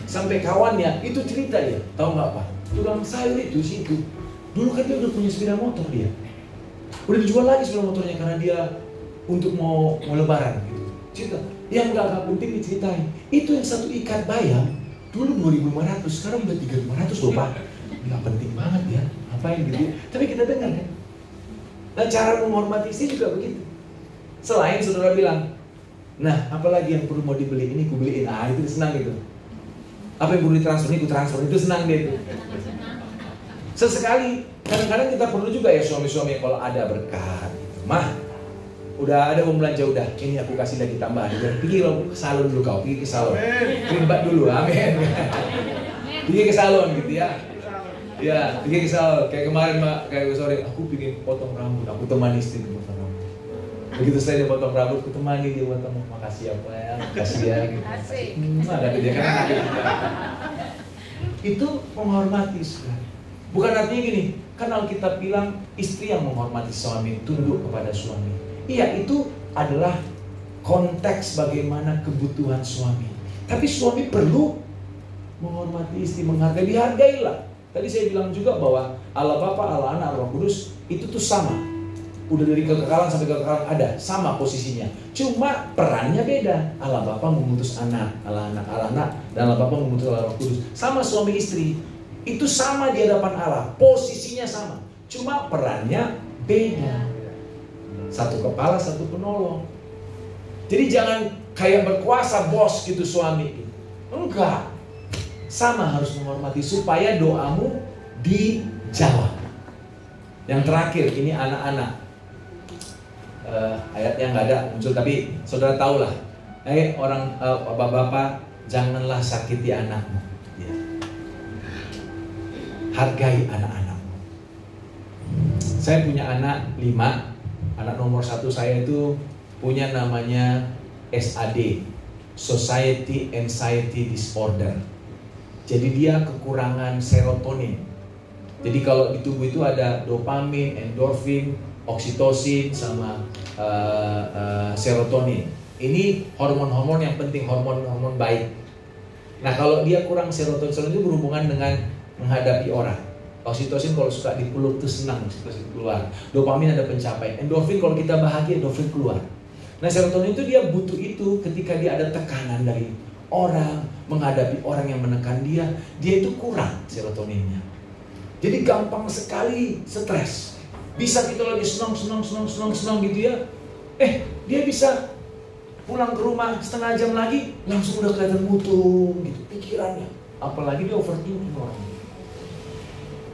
sampai kawannya, itu cerita dia. Tahu nggak Pak? Tukang sayur itu situ. Dulu kan dia udah punya sepeda motor dia. Udah dijual lagi sepeda motornya karena dia untuk mau lebaran gitu. Cerita. Yang nggak penting diceritain. Itu yang satu ikat bayam dulu 2.500, sekarang udah 3.500 loh Pak. Nggak penting banget ya, ngapain gitu. Tapi kita dengar kan. Nah cara menghormati istri juga begitu. Selain saudara bilang, "Nah apalagi yang perlu mau dibeli ini ku beliin." Itu senang gitu. Apa yang perlu ditransfer ini ku transfer, itu senang dia itu. Sesekali kadang-kadang kita perlu juga ya suami-suami kalau ada berkat gitu. "Mah, udah ada uang belanja udah, ini aku kasih lagi tambahan. Pergi lo ke salon dulu kau, pergi ke salon. Krimbat dulu, amin." Pergi ke salon gitu ya. Ya, pergi ke salon. Kayak kemarin kayak sore, aku pingin potong rambut, aku temani istri potong rambut. Begitu saya dia potong rambut, aku temani dia potong. "Makasih ya Pak ya, makasih ya." Gitu. Ada dia kan. Itu menghormati sudah. Bukan artinya gini, kan Alkitab bilang istri yang menghormati suami, tunduk kepada suami. Iya, itu adalah konteks bagaimana kebutuhan suami. Tapi suami perlu menghormati istri, menghargai, dihargailah. Tadi saya bilang juga bahwa Allah Bapa, Allah Anak, Roh Kudus itu tuh sama. Udah dari kekekalan sampai kekekalan ada, sama posisinya. Cuma perannya beda. Allah Bapa mengutus anak, Allah Anak, dan Allah Bapa mengutus Allah Roh Kudus. Sama suami istri. Itu sama di hadapan Allah, posisinya sama, cuma perannya beda. Satu kepala, satu penolong. Jadi jangan kayak berkuasa bos gitu suami. Enggak. Sama harus menghormati supaya doamu dijawab. Yang terakhir ini anak-anak. Ayatnya nggak ada muncul, tapi saudara tahulah. Orang bapak-bapak, janganlah sakiti anakmu. Hargai anak-anakmu. Saya punya anak 5. Anak nomor 1 saya itu punya namanya SAD, Society Anxiety Disorder. Jadi dia kekurangan serotonin. Jadi kalau di tubuh itu ada dopamin, endorfin, oksitosin, sama serotonin. Ini hormon-hormon yang penting, hormon-hormon baik. Nah kalau dia kurang serotonin itu berhubungan dengan menghadapi orang. Oksitosin kalau suka dipeluk tuh senang, oksitosin keluar. Dopamin ada pencapaian. Endorfin kalau kita bahagia, endorfin keluar. Nah serotonin itu dia butuh itu ketika dia ada tekanan dari orang, menghadapi orang yang menekan dia itu kurang serotoninnya. Jadi gampang sekali stres. Bisa kita lagi senang gitu ya. Dia bisa pulang ke rumah setengah jam lagi langsung udah kelihatan mutung gitu pikirannya. Apalagi dia overthinking orang.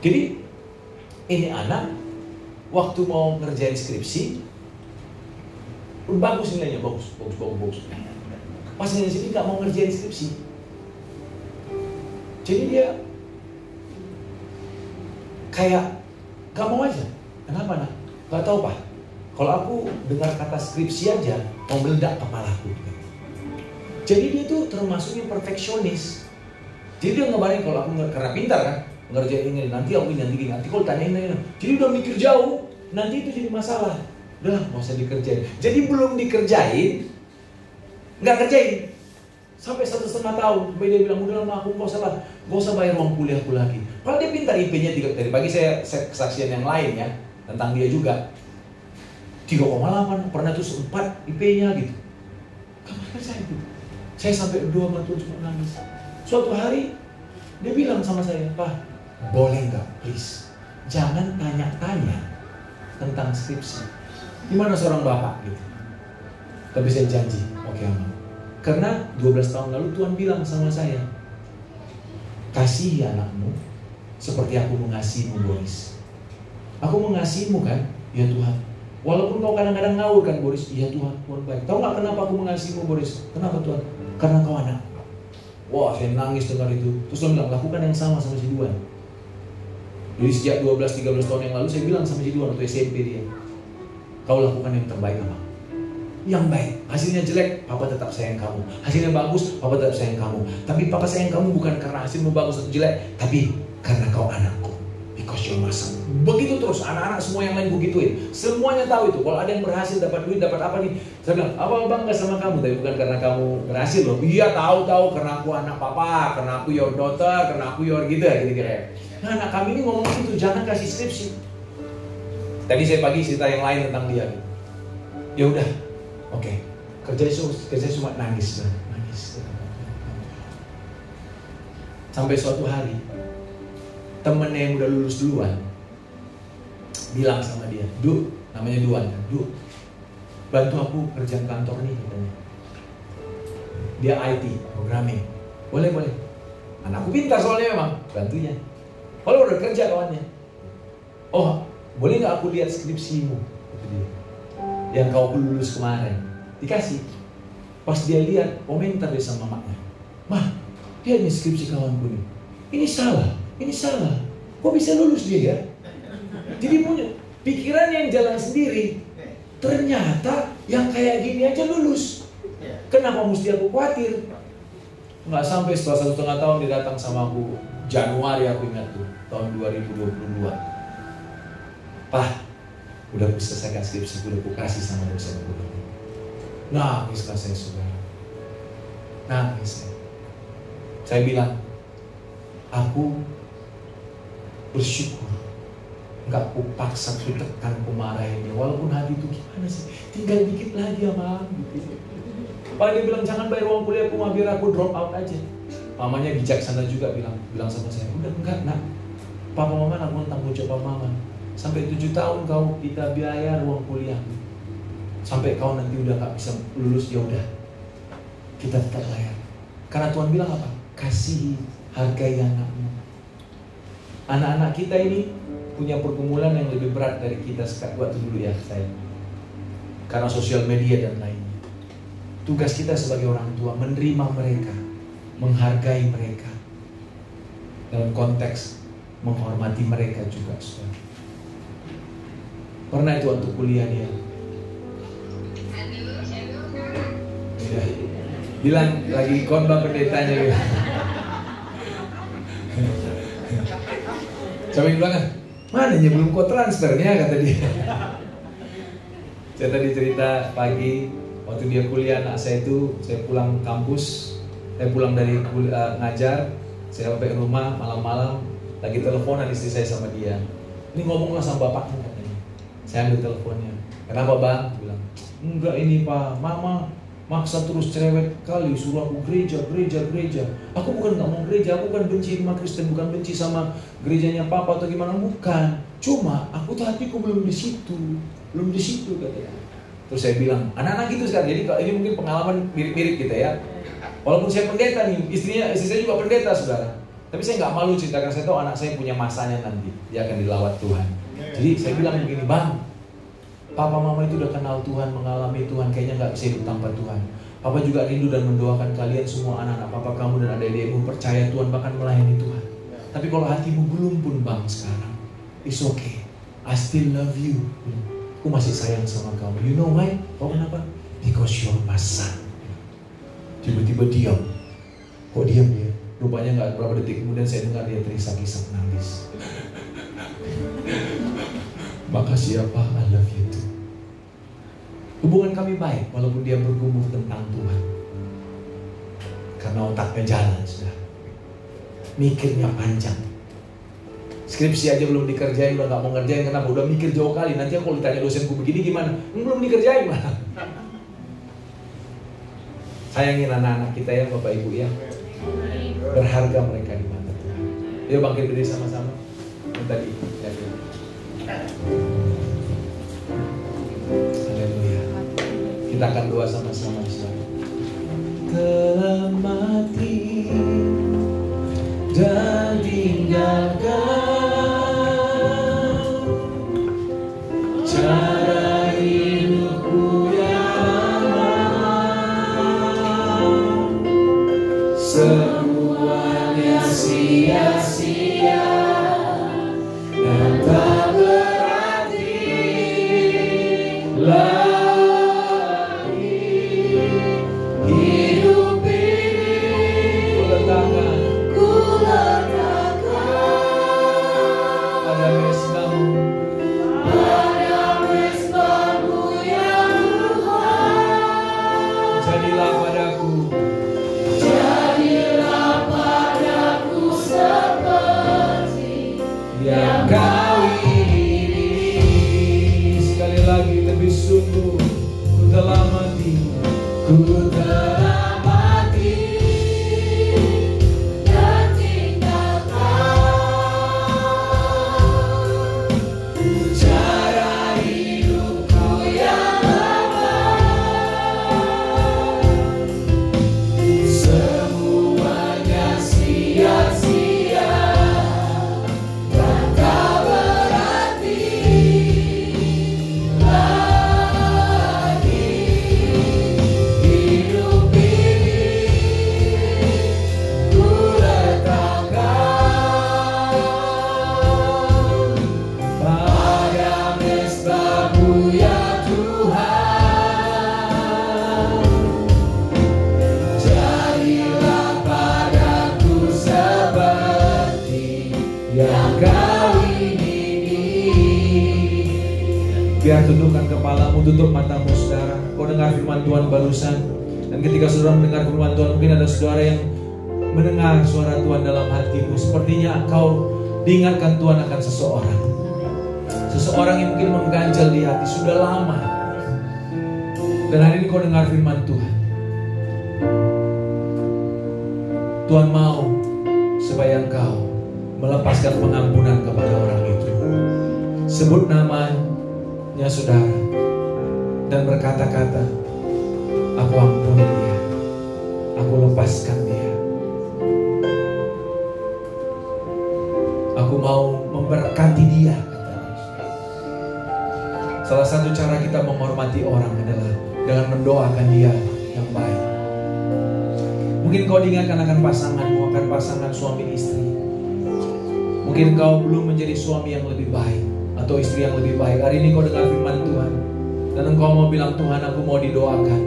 Jadi ini anak waktu mau ngerjain skripsi bagus nilainya, bagus. Pas di sini nggak mau ngerjain skripsi. Jadi dia kayak nggak mau aja. Kenapa nak? Gak tahu pak. Kalau aku dengar kata skripsi aja mau meledak kepalaku. Jadi dia tuh termasuk yang perfeksionis. Jadi dia ngebayangin kalau aku karena pintar kan. Ngerjain ini, nanti aku ini, nanti kalau tanyain ini. Jadi udah mikir jauh, nanti itu jadi masalah. Udah lah, gak usah dikerjain. Jadi belum dikerjain, gak kerjain sampai 1,5 tahun. Sampai dia bilang, udah lama aku gak usah bayar uang kuliahku lagi. Kalau dia pintar, IP-nya 3. Tadi pagi saya kesaksian yang lain ya, tentang dia juga 3,8, pernah tuh 4 IP-nya gitu. Kapan kerja itu? Saya sampai berdoa sama Tuhan cuma nangis. Suatu hari dia bilang sama saya, Pak, boleh nggak, please, jangan tanya-tanya tentang skripsi. Gimana seorang bapak gitu. Tapi saya janji, oke aman. Karena 12 tahun lalu Tuhan bilang sama saya, kasihi anakmu seperti aku mengasihimu, Boris. Aku mengasihimu kan, ya Tuhan. Walaupun kau kadang-kadang ngawur kan, Boris. Iya Tuhan, Tuhan baik. Tahu nggak kenapa aku mengasihimu, Boris? Kenapa Tuhan? Karena kau anak. Wah, saya nangis dengar itu. Terus Tuhan bilang, lakukan yang sama si Duan. Jadi sejak 12-13 tahun yang lalu saya bilang sama si Duan waktu SMP dia, kau lakukan yang terbaik apa? Yang baik. Hasilnya jelek, Papa tetap sayang kamu. Hasilnya bagus, Papa tetap sayang kamu. Tapi Papa sayang kamu bukan karena hasilmu bagus atau jelek, tapi karena kau anakku. Because you're my son. Begitu terus, anak-anak semua yang lain begituin. Semuanya tahu itu. Kalau ada yang berhasil, dapat duit, dapat apa nih? Saya bilang, Abang bangga sama kamu, tapi bukan karena kamu berhasil loh. Iya tahu, karena aku anak Papa, karena aku your daughter, karena aku your gitu ya, gitu-gitu. Nah anak kami ini ngomong gitu, jangan kasih skripsi. Tadi saya pagi cerita yang lain tentang dia. Ya udah, oke. Kerja cuma nangis. Sampai suatu hari temennya yang udah lulus duluan bilang sama dia, Du, namanya Duan, Du, bantu aku kerjaan kantor nih katanya. Dia IT, programming. Boleh. Anakku pintar soalnya memang, bantunya. Kalau udah kerja kawannya. Oh, boleh nggak aku lihat skripsimu? Kata dia. Yang kau lulus kemarin. Dikasih. Pas dia lihat, komentar dia sama maknya. Mah, dia ini skripsi kawanku nih. Ini salah. Kok bisa lulus dia ya? Jadi punya pikiran yang jalan sendiri. Ternyata yang kayak gini aja lulus. Kenapa mesti aku khawatir? Nggak sampai setelah 1,5 tahun dia datang sama aku. Januari aku ingat tuh, tahun 2022. Pak, udah aku selesaikan skripsi, udah aku kasih sama dosen aku. Nangis lah saya, saudara. Nangis saya. Saya bilang, aku bersyukur. Nggak aku paksa, aku tekan, aku marahin dia. Walaupun hati itu gimana sih, tinggal dikit lagi ya Bang. Gitu. Pak dia bilang, jangan bayar uang kuliah aku, biar aku drop out aja. Mamanya bijaksana juga bilang sama saya, udah enggak nak, papa mama aku tanggung jawab mama. Sampai 7 tahun kau kita biaya uang kuliah. Sampai kau nanti udah gak bisa lulus, ya udah kita tetap bayar. Karena Tuhan bilang apa? Kasihi, hargai anakmu. Anak-anak kita ini punya pergumulan yang lebih berat dari kita waktu dulu ya saya. Karena sosial media dan lainnya. Tugas kita sebagai orang tua menerima mereka, menghargai mereka, dalam konteks menghormati mereka juga. Saudara. Pernah itu waktu kuliah dia ya, bilang lagi khotbah pendetanya gitu. Sampai bilang, mana ya belum kau transfernya, kata dia. Saya tadi cerita pagi waktu dia kuliah, anak saya itu, saya pulang kampus, saya pulang dari ngajar, saya sampai rumah malam-malam lagi teleponan istri saya sama dia. Ini ngomonglah sama bapakmu katanya. Saya ambil teleponnya. Kenapa bang? Bilang, enggak ini pak, mama maksa terus cerewet kali, suruh aku gereja. Aku bukan nggak mau gereja, aku bukan benci sama Kristen, bukan benci sama gerejanya papa atau gimana, bukan. Cuma aku tuh hatiku belum di situ katanya. Terus saya bilang, anak-anak gitu sekarang. Jadi ini mungkin pengalaman mirip-mirip kita ya. Walaupun saya pendeta nih, istri saya juga pendeta saudara. Tapi saya nggak malu cerita, karena saya tahu anak saya punya masanya nanti, dia akan dilawat Tuhan. Jadi saya bilang begini, bang, papa mama itu udah kenal Tuhan, mengalami Tuhan, kayaknya nggak bisa hidup tanpa Tuhan. Papa juga rindu dan mendoakan kalian semua anak-anak papa kamu dan adik-adikmu percaya Tuhan, bahkan melayani Tuhan. Tapi kalau hatimu belum pun bang sekarang, it's okay, I still love you. Aku masih sayang sama kamu. You know why? Kau kenapa? Because you're my son. Tiba-tiba diam. Kok diam dia? Rupanya nggak berapa detik kemudian saya dengar dia terisak-isak nangis. Makasih ya Pak, I love you too. Hubungan kami baik walaupun dia bergumul tentang Tuhan. Karena otaknya jalan sudah. Mikirnya panjang. Skripsi aja belum dikerjain, udah gak mau ngerjain. Kenapa? Udah mikir jauh kali. Nanti aku ditanya dosenku begini gimana? Belum dikerjain malah. Sayangin anak-anak kita ya Bapak Ibu ya. Berharga mereka di mata Tuhan. Yuk bangkit berdiri sama-sama. Yang tadi ya. Haleluya. Kita akan doa sama-sama. Telah mati dan tinggalkan cara hidupku yang lama, semuanya sia-sia dan tak berarti lagi. Hidup ini ku letakkan Boleh tundukkan kepalamu, tutup matamu saudara. Kau dengar firman Tuhan barusan. Dan ketika saudara mendengar firman Tuhan, mungkin ada saudara yang mendengar suara Tuhan dalam hatimu. Sepertinya engkau diingatkan Tuhan akan seseorang. Seseorang yang mungkin mengganjal di hati sudah lama. Dan hari ini kau dengar firman Tuhan. Tuhan mau supaya engkau melepaskan pengampunan kepada orang itu. Sebut namanya saudara dan berkata-kata, aku ampuni dia, aku lepaskan dia, aku mau memberkati dia. Salah satu cara kita menghormati orang adalah dengan mendoakan dia yang baik. Mungkin kau diingatkan akan pasanganmu, akan pasangan suami istri. Mungkin kau belum menjadi suami yang lebih baik atau istri yang lebih baik. Hari ini kau dengar firman Tuhan dan engkau mau bilang, Tuhan, aku mau didoakan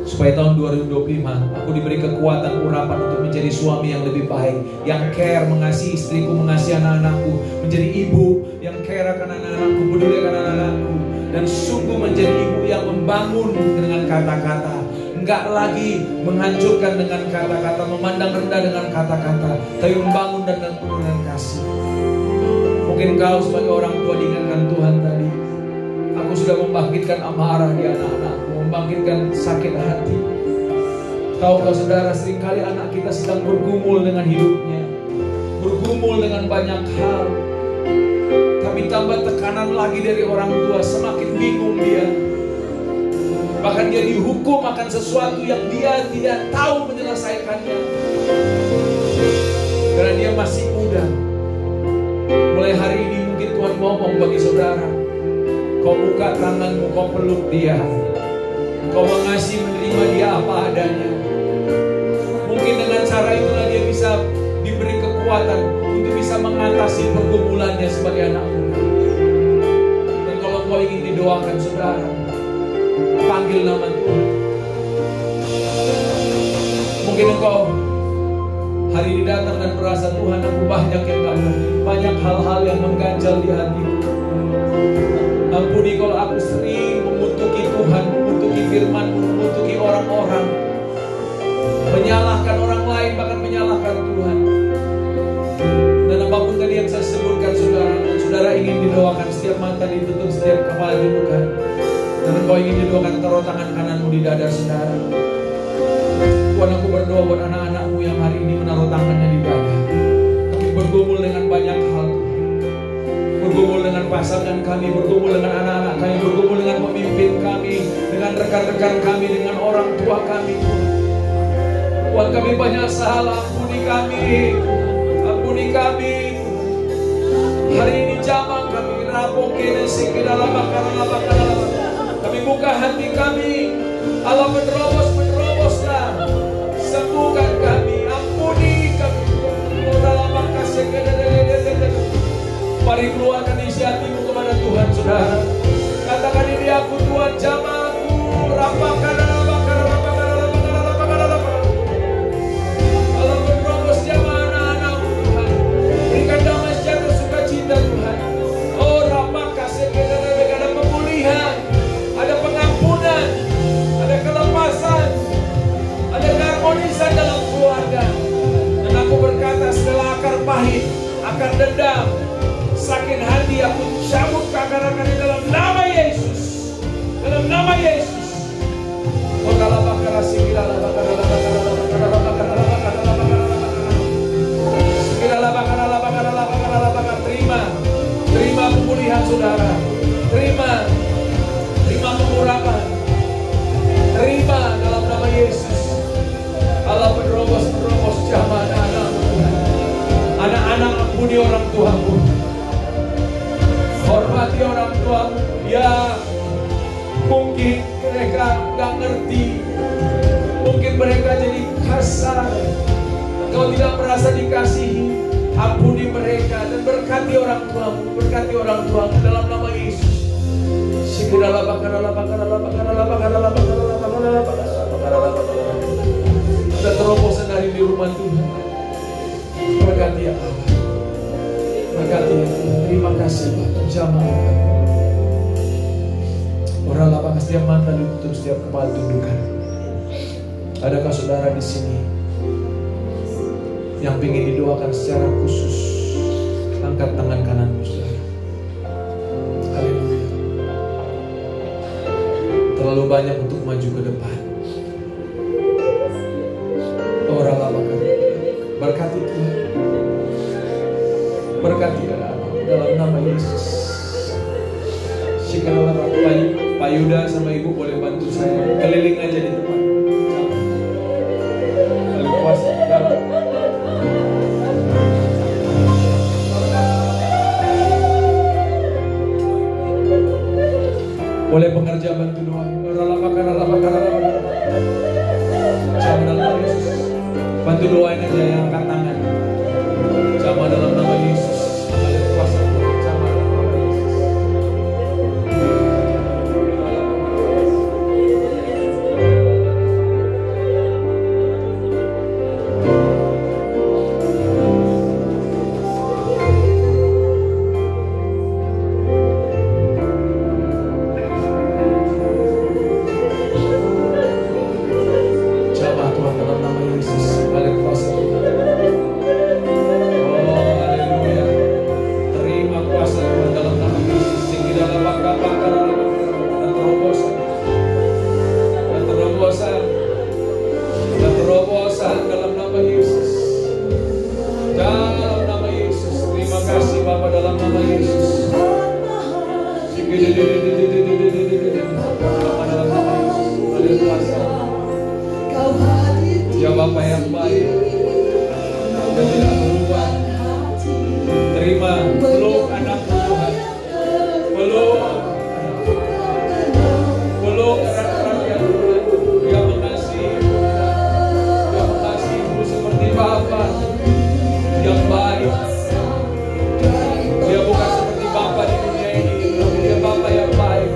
supaya tahun 2025 aku diberi kekuatan urapan untuk menjadi suami yang lebih baik, yang care, mengasihi istriku, mengasihi anak-anakku, menjadi ibu yang care akan anak-anakku, peduli akan anak-anakku, dan sungguh menjadi ibu yang membangun dengan kata-kata, enggak lagi menghancurkan dengan kata-kata, memandang rendah dengan kata-kata, tapi membangun dengan penuh dengan kasih. Mungkin kau sebagai orang tua diingatkan Tuhan tadi, aku sudah membangkitkan amarah di anak-anakku, membangkitkan sakit hati. Kau saudara, seringkali anak kita sedang bergumul dengan hidupnya, bergumul dengan banyak hal, tapi tambah tekanan lagi dari orang tua, semakin bingung dia. Bahkan dia dihukum akan sesuatu yang dia tidak tahu menyelesaikannya, karena dia masih muda. Mulai hari ini mungkin Tuhan ngomong bagi saudara, kau buka tanganmu, kau peluk dia, kau mengasihi, menerima dia apa adanya. Mungkin dengan cara itulah dia bisa diberi kekuatan untuk bisa mengatasi pergumulannya sebagai anak muda. Dan kalau kau ingin didoakan saudara, panggil nama Tuhan. Mungkin engkau hari ini datang dan merasa, Tuhan, aku banyak yang gak ngerti, banyak hal-hal yang mengganjal di hatiku. Ampuni kalau aku sering mengutuki Tuhan, mengutuki firman, mengutuki orang-orang, menyalahkan orang lain, bahkan menyalahkan Tuhan. Dan apapun tadi yang saya sebutkan saudara, dan saudara ingin didoakan, setiap mata ditutup, setiap kepala dibuka, dan engkau ingin didoakan, taruh tangan kananmu di dada saudara. Tuhan, aku berdoa buat anak-anakmu yang hari ini menaruh tangannya di dada. Kami bergumul dengan banyak hal, bergumul dengan pasangan kami, bergumul dengan anak-anak kami, bergumul dengan pemimpin kami, dengan rekan-rekan kami, dengan orang tua kami. Tuhan, kami banyak salah, ampuni kami, ampuni kami. Hari ini jamang kami, kami buka hati kami, Allah meneroboslah, sembuhkan kami, ampuni kami. Mari keluarkan isi hatimu kepada Tuhan saudara. Katakan, ini aku Tuhan, jamahku, rapatkan. Allah menerobos jamah anak-anakmu Tuhan. Berikan damai sejahtera, sukacita Tuhan. Oh, rapatkan, ada pemulihan, ada pengampunan, ada kelepasan, ada keharmonisan dalam keluarga. Dan aku berkata, setelah akar pahit, akar dendam, sakit hati, aku cabut ke akar-akarnya dalam nama Yesus. Dalam nama Yesus. Terima pemulihan saudara. Terima pengurapan. Terima dalam nama Yesus. Allah menerobos jamah anak-anakmu Tuhan. Anak-anak, ampuni orang tuamu, hormati orang tuamu. Ya, mungkin mereka gak ngerti, mungkin mereka jadi kasar, engkau tidak merasa dikasihi. Ampuni mereka dan berkati orang tuamu, berkati orang tuamu dalam nama Yesus. Ada terobosan hari di rumah Tuhan. Berkati ya Allah, berkati ya Tuhan. Terima kasih Pak, jamaah. Orang lapang setiap mata ditutup, setiap kepala tundukkan. Adakah saudara di sini yang ingin didoakan secara khusus? Angkat tangan kananmu, saudara. Haleluya. Terlalu banyak untuk maju ke depan. Orang lapang, berkati Tuhan. Berkati anak-anak dalam nama Yesus. Shikalah Pak Yuda sama Ibu boleh bantu saya keliling aja di depan. Lalu kuasa dalam. Boleh pengerja bantu doa. Sama dalam nama Yesus. Bantu doain aja yang angkat tangan. Sama dalam nama Yesus. Ada kuasa Tuhan. Sama dalam nama Yesus. Ya Bapa yang baik dan tidak berubah, terima peluk anak Tuhan, peluk anak-anak yang Tuhan, yang mengasihi-Mu seperti Bapa yang baik. Dia bukan seperti Bapa di dunia ini, tapi Dia Bapa yang baik.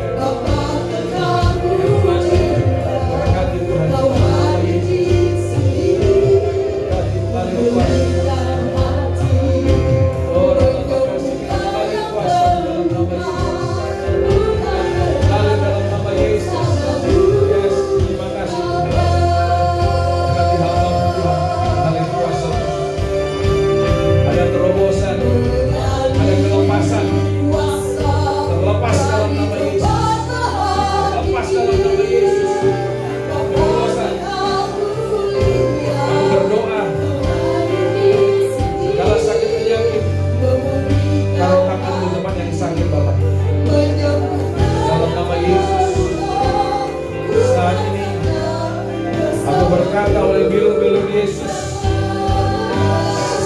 Berkata oleh bilur-bilur Yesus,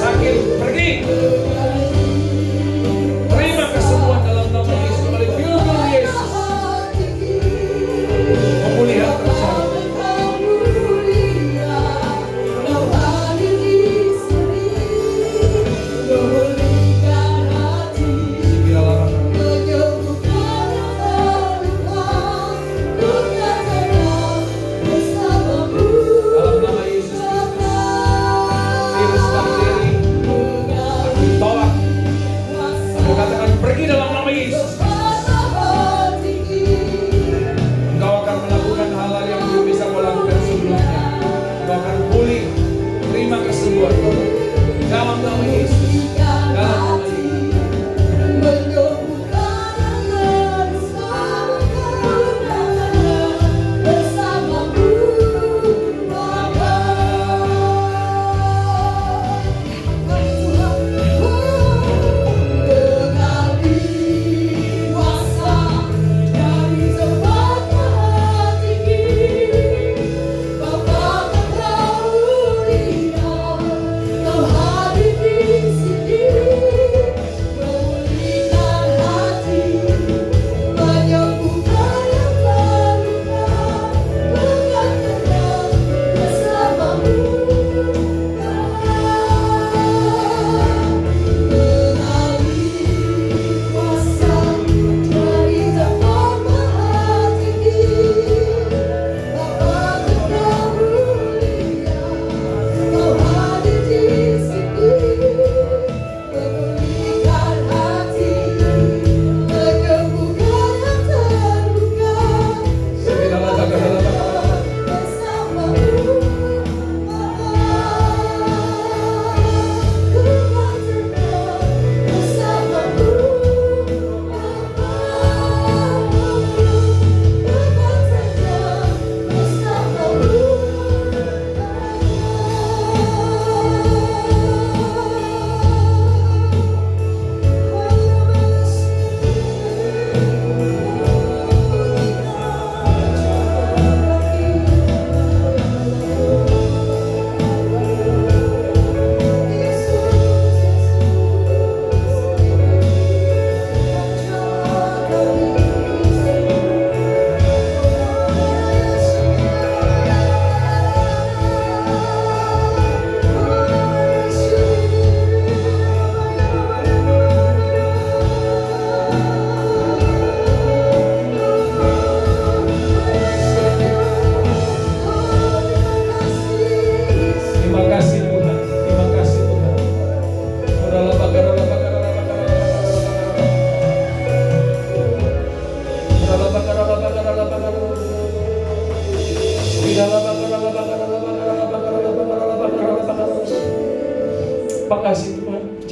sakit pergi, terima kesembuhan dalam nama Yesus. Oleh bilur-bilur Yesus, pemulihan terjadi.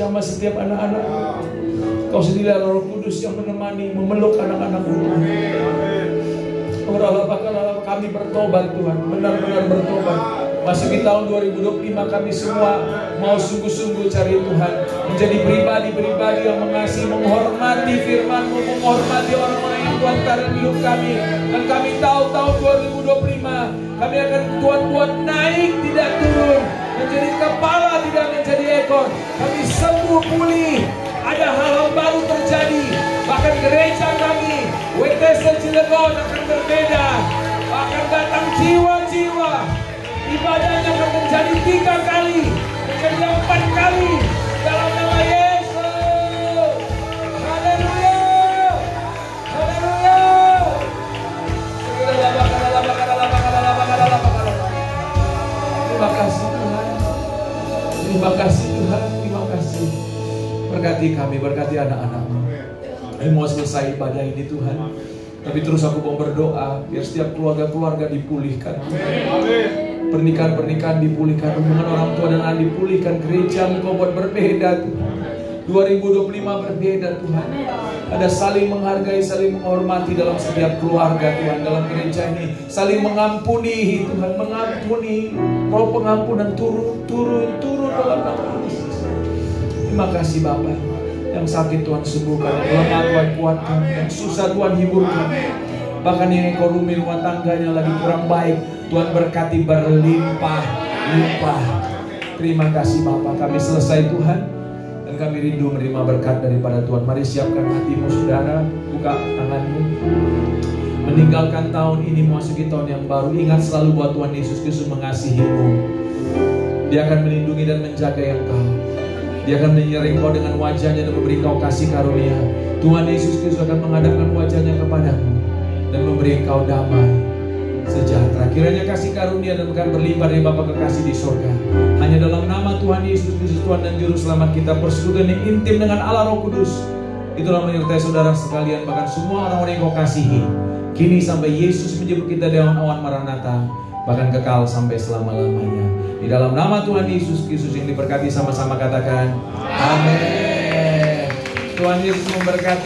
jamah setiap anak-anak. Kau sendirilah Roh Kudus yang menemani, memeluk anak-anak Tuhan. Kami bertobat Tuhan, benar-benar bertobat. Masuki tahun 2025 kami semua mau sungguh-sungguh cari Tuhan, menjadi pribadi-pribadi yang mengasihi, menghormati firman-Mu, menghormati orang-orang yang Tuhan taruh di hidup kami. Dan kami tahu tahun 2025 kami akan Tuhan buat naik, tidak turun, menjadi kepala, tidak menjadi ekor. Kami sembuh pulih, ada hal-hal baru terjadi. Bahkan gereja kami WTC Cilegon akan berbeda, akan datang jiwa-jiwa. Ibadahnya akan menjadi 3 kali, menjadi 4 kali dalam nama Yesus. Haleluya, haleluya. Terima kasih Tuhan, terima kasih Tuhan, terima kasih. Berkati kami, berkati anak-anak-Mu. Kami mau selesai ibadah ini Tuhan, tapi terus aku mau berdoa biar setiap keluarga-keluarga dipulihkan. Amin. Pernikahan-pernikahan dipulihkan, hubungan orang tua dan anak dipulihkan, gereja Engkau buat berbeda Tuhan. 2025 berbeda Tuhan. Ada saling menghargai, saling menghormati dalam setiap keluarga Tuhan, dalam gereja ini. Saling mengampuni Tuhan, mengampuni. Roh pengampunan turun dalam nama Yesus. Terima kasih Bapa. Yang sakit Tuhan sembuhkan, yang lemah Tuhan kuatkan, yang susah Tuhan hiburkan. Bahkan yang ekonomi rumah tangganya lagi kurang baik, Tuhan berkati berlimpah-limpah. Terima kasih Bapa, kami selesai Tuhan, dan kami rindu menerima berkat daripada Tuhan. Mari siapkan hatimu saudara, buka tanganmu. Meninggalkan tahun ini memasuki tahun yang baru, ingat selalu bahwa Tuhan Yesus Kristus mengasihimu. Dia akan melindungi dan menjaga engkau. Dia akan menyertai kau dengan wajahnya dan memberi kau kasih karunia. Tuhan Yesus Kristus akan menghadapkan wajahnya kepadamu dan memberi engkau damai sejahtera. Kiranya kasih karunia dan akan berlimpah dari Bapa kekasih di surga. Hanya dalam nama Tuhan Yesus Kristus, Tuhan dan Juru Selamat kita, persekutuan yang intim dengan Allah Roh Kudus, itulah menyertai saudara sekalian, bahkan semua orang-orang yang kau kasihi, kini sampai Yesus menjemput kita dengan awan Maranatha, bahkan kekal sampai selama-lamanya. Di dalam nama Tuhan Yesus Kristus yang diberkati, sama-sama katakan amin. Tuhan Yesus memberkati.